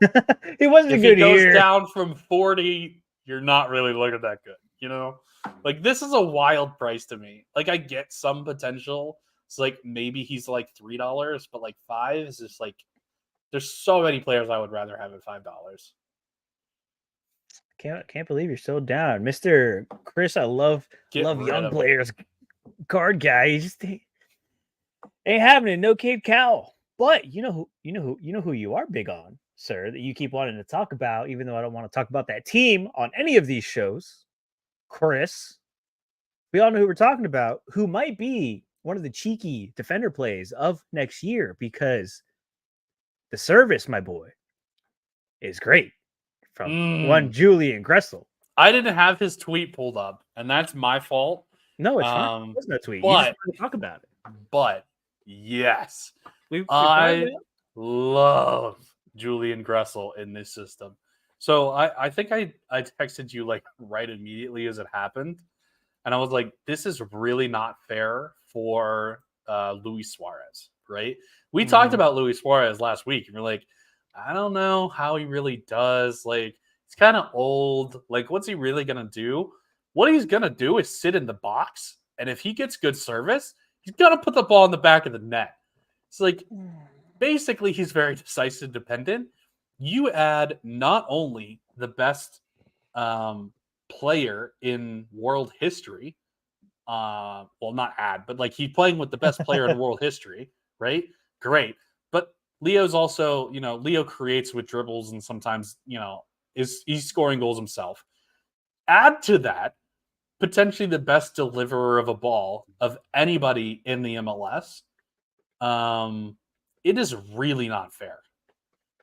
He wasn't if good he goes here. down from 40, you're not really looking that good, you know? Like, this is a wild price to me. Like, I get some potential. It's like maybe he's like $3, but like $5 is just like there's so many players I would rather have at $5. Can't believe you're so down, Mr. Chris. I love Get rid young of him. players. Card guy, he just ain't having it. No Cade Cowell, but you know who you are big on, sir. That you keep wanting to talk about, even though I don't want to talk about that team on any of these shows. Chris, we all know who we're talking about. Who might be one of the cheeky defender plays of next year because the service, my boy, is great from one Julian Gressel. I didn't have his tweet pulled up, and that's my fault. No, it's fine. There's no tweet. But, you just want to talk about it. But yes, I love Julian Gressel in this system. So I think I texted you like right immediately as it happened, and I was like, "This is really not fair for Luis Suarez." Right? We talked about Luis Suarez last week, and we're like, I don't know how he really does. Like, he's kind of old. Like, what's he really going to do? What he's going to do is sit in the box. And if he gets good service, he's going to put the ball in the back of the net. It's like, basically, he's very decisive dependent. You add not only the best player in world history, well, not add, but like he's playing with the best player in world history, right? Great. But Leo's also, Leo creates with dribbles and sometimes, he's scoring goals himself. Add to that, potentially the best deliverer of a ball of anybody in the MLS. It is really not fair.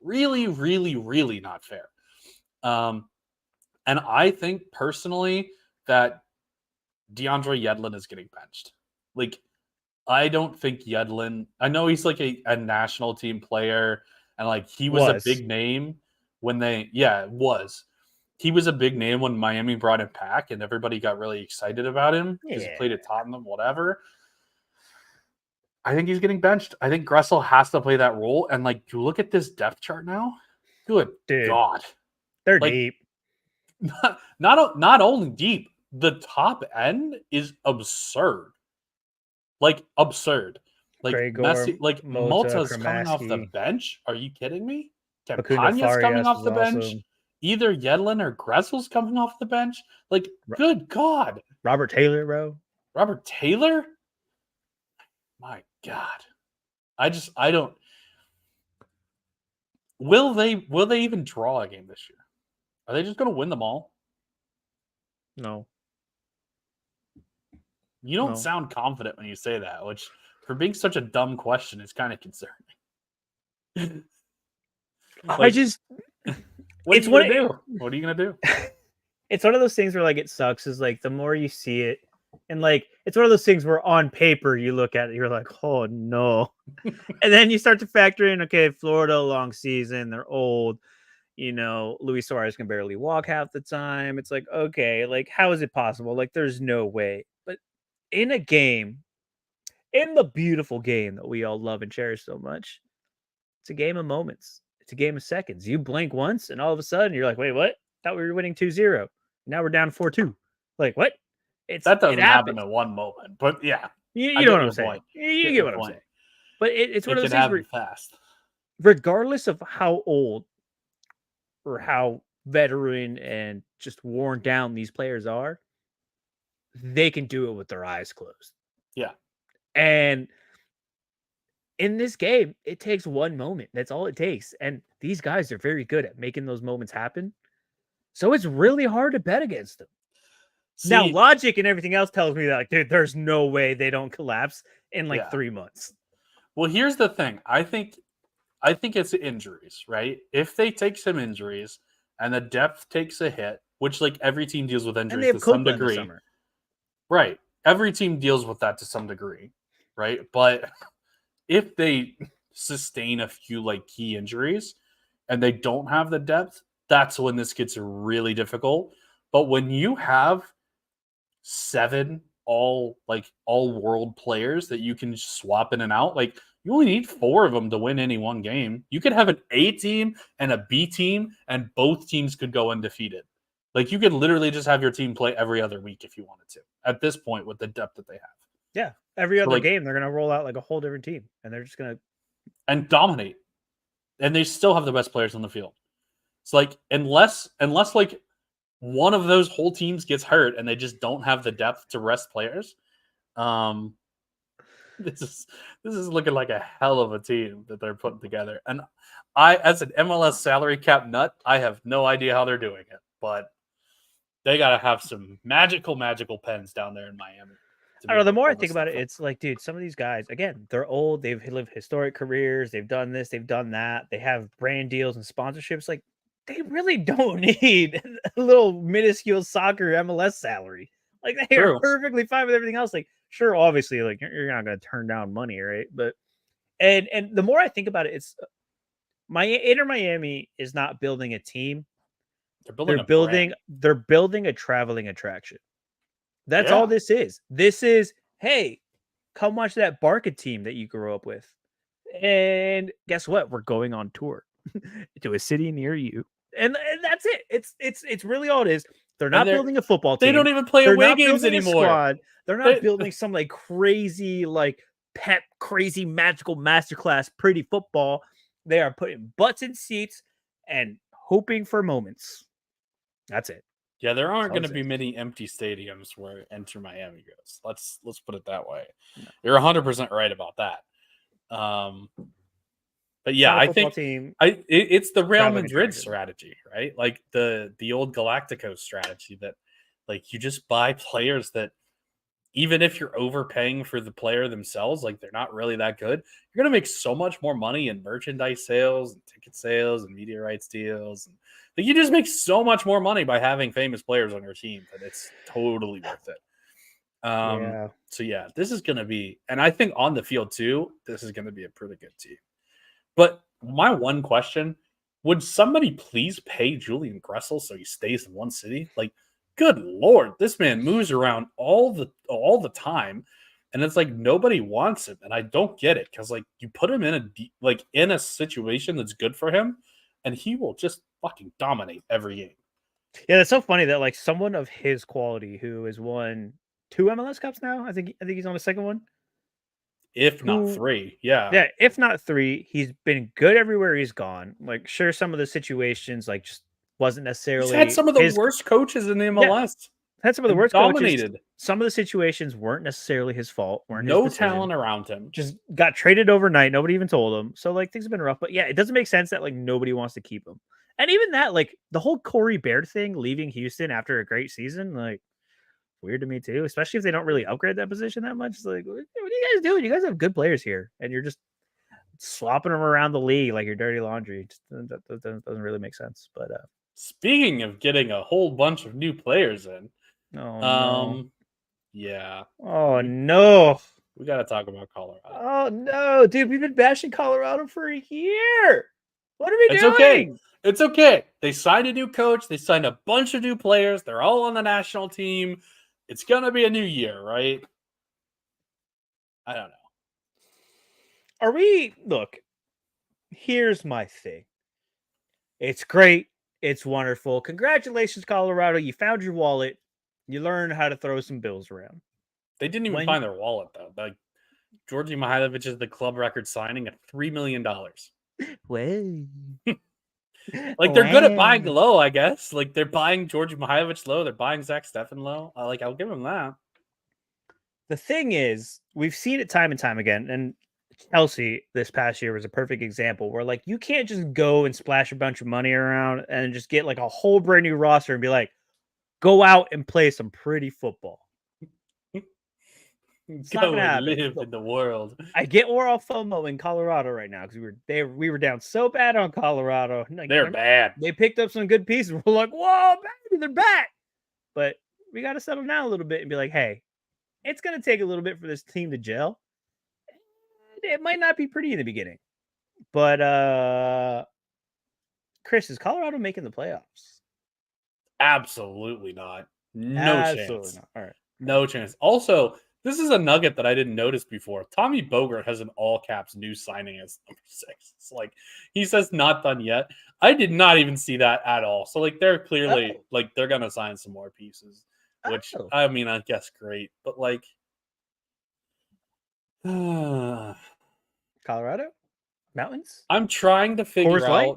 Really, really, really not fair. And I think personally that DeAndre Yedlin is getting benched. Like, I don't think Yedlin, I know he's like a national team player and like he was a big name when he was a big name when Miami brought him back and everybody got really excited about him because he played at Tottenham, whatever. I think he's getting benched. I think Gressel has to play that role. And like, you look at this depth chart now. Good God. They're deep. Not only deep, the top end is absurd. Like, absurd. Like, Messi, like Malta's coming off the bench. Are you kidding me? Campagna's coming off the bench. Awesome. Either Yedlin or Gressel's coming off the bench. Like, good God. Robert Taylor, bro. Robert Taylor? My God. I don't. Will they even draw a game this year? Are they just going to win them all? No. You don't No. sound confident when you say that, which for being such a dumb question is kind of concerning. I just what are it's you one gonna do? What are you gonna do? it's one of those things where like it sucks is like the more you see it and like it's one of those things where on paper you look at it, you're like, oh no. And then you start to factor in, okay, Florida, long season, they're old. Luis Suarez can barely walk half the time. It's like, okay, like how is it possible? Like there's no way. But in a game, in the beautiful game that we all love and cherish so much, it's a game of moments. It's a game of seconds. You blink once and all of a sudden you're like, wait, what? Thought we were winning 2-0. Now we're down 4-2. Like what? That It doesn't happen happens. in one moment, but yeah, You I know get what I'm your saying. point. You get what I'm saying. But it's one It of those can things happen where fast. regardless of how old or how veteran and just worn down these players are, they can do it with their eyes closed. Yeah. And in this game, it takes one moment. That's all it takes. And these guys are very good at making those moments happen. So it's really hard to bet against them. Now, See, logic and everything else tells me that, like, dude, there's no way they don't collapse in like yeah. 3 months. Well, here's the thing. I think it's injuries, right? If they take some injuries and the depth takes a hit, which like every team deals with And injuries they have to some Copa in the degree. summer. Right. Every team deals with that to some degree, right? But if they sustain a few like key injuries and they don't have the depth, that's when this gets really difficult. But when you have 7 all world players that you can swap in and out, like you only need 4 of them to win any one game. You could have an A team and a B team, and both teams could go undefeated. Like you could literally just have your team play every other week if you wanted to. At this point, with the depth that they have, Yeah, every So, other like, game they're gonna roll out like a whole different team, and they're just gonna and dominate, and they still have the best players on the field. It's like unless like one of those whole teams gets hurt and they just don't have the depth to rest players, this is looking like a hell of a team that they're putting together. And I, as an MLS salary cap nut, I have no idea how they're doing it, but they got to have some magical pens down there in Miami. I don't know. The more I think about it, it's like, dude, some of these guys, again, they're old. They've lived historic careers. They've done this. They've done that. They have brand deals and sponsorships. Like, they really don't need a little minuscule soccer MLS salary. Like, they are perfectly fine with everything else. Like, sure, obviously, like you're not going to turn down money, right? But and the more I think about it, it's Inter Miami is not building a team. They're building a traveling attraction. That's all this is. This is, hey, come watch that Barca team that you grew up with. And guess what? We're going on tour to a city near you. And that's it. It's really all it is. They're not building a football team. They don't even play away games anymore. Squad. They're not building some like crazy, like pep, crazy magical masterclass pretty football. They are putting butts in seats and hoping for moments. That's it. Yeah, there aren't going to be many empty stadiums where Inter Miami goes. Let's put it that way. No. You're 100% right about that. But yeah, I think it's the Real Madrid strategy, right? Like the old Galacticos strategy that like you just buy players that even if you're overpaying for the player themselves, like they're not really that good, you're going to make so much more money in merchandise sales and ticket sales and media rights deals. And like you just make so much more money by having famous players on your team that it's totally worth it. So yeah, this is going to be, and I think on the field too, this is going to be a pretty good team. But my one question, would somebody please pay Julian Gressel so he stays in one city? Like, good Lord, this man moves around all the time, and it's like nobody wants him, and I don't get it because like you put him in a situation that's good for him, and he will just fucking dominate every game. Yeah, that's so funny that like someone of his quality who has won 2 MLS Cups now. I think he's on the second one. If not 3, yeah. If not 3, he's been good everywhere he's gone. Like, sure, some of the situations like just wasn't necessarily. He's had some of the worst coaches in the MLS. Yeah, had some of the worst dominated. Coaches. Some of the situations weren't necessarily his fault. No talent around him. Just got traded overnight. Nobody even told him. So like things have been rough. But yeah, it doesn't make sense that like nobody wants to keep him. And even that, like the whole Corey Baird thing, leaving Houston after a great season, like weird to me too. Especially if they don't really upgrade that position that much. It's like, what are you guys doing? You guys have good players here, and you're just swapping them around the league like your dirty laundry. Just, that doesn't really make sense. But Speaking of getting a whole bunch of new players in, oh no, yeah, oh no. we got to talk about Colorado. Oh no, dude, we've been bashing Colorado for a year. What are we It's doing? okay. It's okay. They signed a new coach. They signed a bunch of new players. They're all on the national team. It's gonna be a new year, right? I don't know. Are we look? Here's my thing. It's great. It's wonderful. Congratulations, Colorado. You found your wallet. You learned how to throw some bills around. They didn't even find their wallet though. Like Georgi Mihailovic is the club record signing at $3 million. Way. Like they're good at buying low, I guess. Like they're buying Georgi Mihailovic low. They're buying Zach Steffen low. I'll give them that. The thing is, we've seen it time and time again, and Chelsea this past year was a perfect example where like you can't just go and splash a bunch of money around and just get like a whole brand new roster and be like, go out and play some pretty football. It's not gonna happen. Live in the world. I get we're all FOMO in Colorado right now because we were down so bad on Colorado. Like, they're bad. They picked up some good pieces. We're like, whoa, baby, they're back. But we got to settle down a little bit and be like, hey, it's gonna take a little bit for this team to gel. It might not be pretty in the beginning, but Chris, is Colorado making the playoffs? Absolutely not. Absolutely Chance. Not. All right, no chance. Also, this is a nugget that I didn't notice before. Tommy Bogert has an all caps new signing as number 6. It's like he says not done yet. I did not even see that at all. So like they're clearly like they're gonna sign some more pieces, which I mean I guess great, but like Colorado mountains. I'm trying to figure out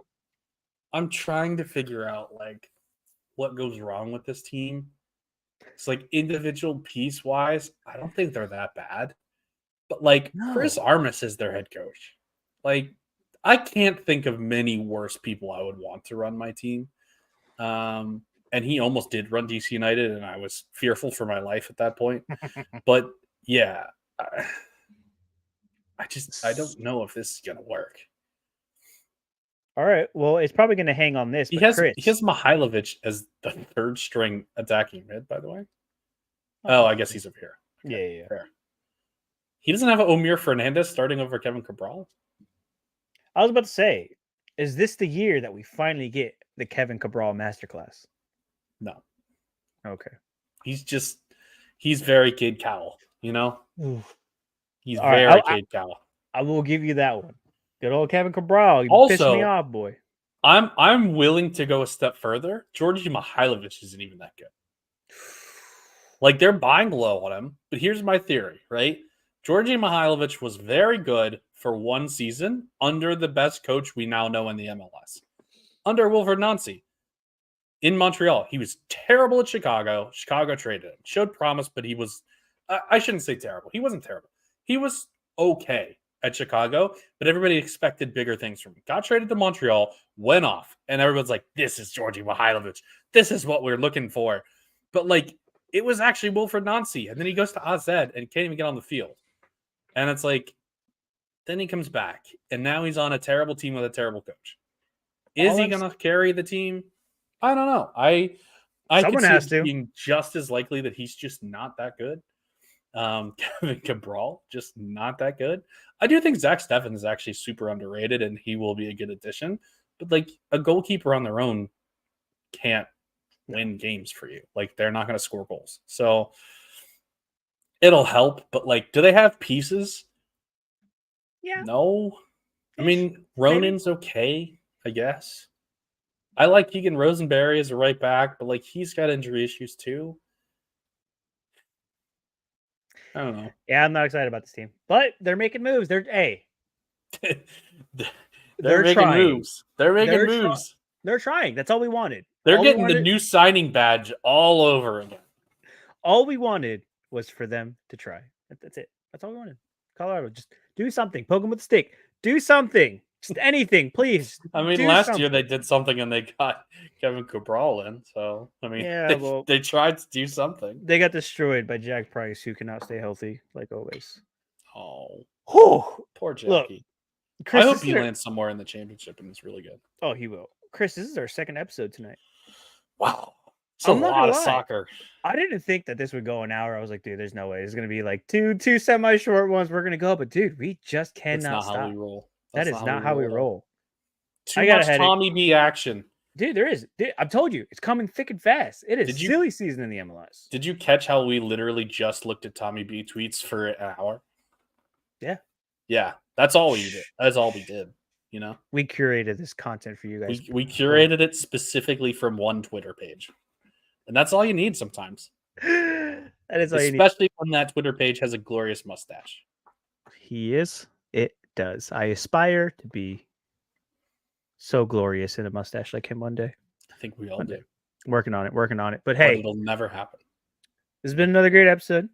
like what goes wrong with this team. It's like individual piece wise, I don't think they're that bad. But like Chris Armas is their head coach. Like I can't think of many worse people I would want to run my team. And he almost did run DC United, and I was fearful for my life at that point. But yeah, I don't know if this is gonna work. All right. Well, it's probably going to hang on this. He has Mihailovic as the 3rd string attacking mid, by the way. Oh, I guess he's up here. Okay, yeah. Fair. He doesn't have Omir Fernandez starting over Kevin Cabral. I was about to say, is this the year that we finally get the Kevin Cabral masterclass? No. Okay. He's very Cade Cowell, you know? Oof. He's very Cade Cowell. I will give you that one. Good old Kevin Cabral. You pissed me off, boy. I'm willing to go a step further. Georgi Mihailovic isn't even that good. Like they're buying low on him, but here's my theory, right? Georgi Mihailovic was very good for one season under the best coach we now know in the MLS, under Wilfred Nancy. In Montreal, he was terrible at Chicago. Chicago traded him. Showed promise, but he was, I shouldn't say terrible. He wasn't terrible. He was okay at Chicago, but everybody expected bigger things from him. Got traded to Montreal, went off, and everyone's like, this is Georgi Mihailovic. This is what we're looking for. But like, it was actually Wilfred Nancy. And then he goes to AZ and can't even get on the field. And it's like, then he comes back, and now he's on a terrible team with a terrible coach. Is he going to carry the team? I don't know. I Someone has to. Being just as likely that he's just not that good. Kevin Cabral, just not that good. I do think Zach Steffen is actually super underrated, and he will be a good addition. But like a goalkeeper on their own can't win games for you. Like they're not going to score goals. So it'll help, but like, do they have pieces? Yeah. No. I mean, Ronan's okay, I guess. I like Keegan Rosenberry as a right back, but like he's got injury issues too. I don't know. Yeah, I'm not excited about this team, but they're making moves. They're making moves. They're making moves. They're trying. That's all we wanted. They're getting the new signing badge all over again. All we wanted was for them to try. That's it. That's all we wanted. Colorado, just do something. Poke them with a stick. Do something. Just anything, please. I mean, do last year something. they did something and they got Kevin Cabral in. So I mean, Yeah, well, they tried to do something. they got destroyed by Jack Price, who cannot stay healthy, like always. Oh, Whew. poor Look, Jackie. Chris, I this hope is he our- lands somewhere in the championship and it's really good. Oh, he will. Chris, this is our second episode tonight. Wow, it's a I'm not lot gonna of lie. soccer. I didn't think that this would go an hour. I was like, dude, there's no way. There's gonna be like two semi-short ones. We're gonna go, but dude, we just That's cannot not stop. how we roll. That is not how we at all. roll. Too I got a much headache. Tommy B action. Dude, there is. Dude, I've told you, it's coming thick and fast. It is Did you- silly season in the MLS. Did you catch how we literally just looked at Tommy B tweets for an hour? Yeah. Yeah, that's all we did. That's all we did. You know, We curated this content for you guys. we curated it specifically from one Twitter page, and that's all you need sometimes. That is all you need. Especially when that Twitter page has a glorious mustache. He is. It does. I aspire to be so glorious in a mustache like him one day. I think we all One do. day. Working on it. But But hey, it'll never happen. this has been another great episode.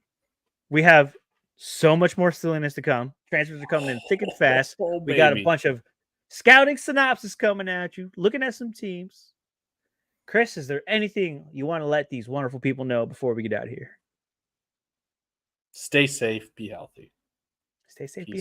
We have so much more silliness to come. Transfers are coming in thick and fast. Oh, We got a baby. bunch of scouting synopsis coming at you, looking at some teams. Chris, is there anything you want to let these wonderful people know before we get out of here? Stay safe. Be healthy. Stay safe. Peace. Be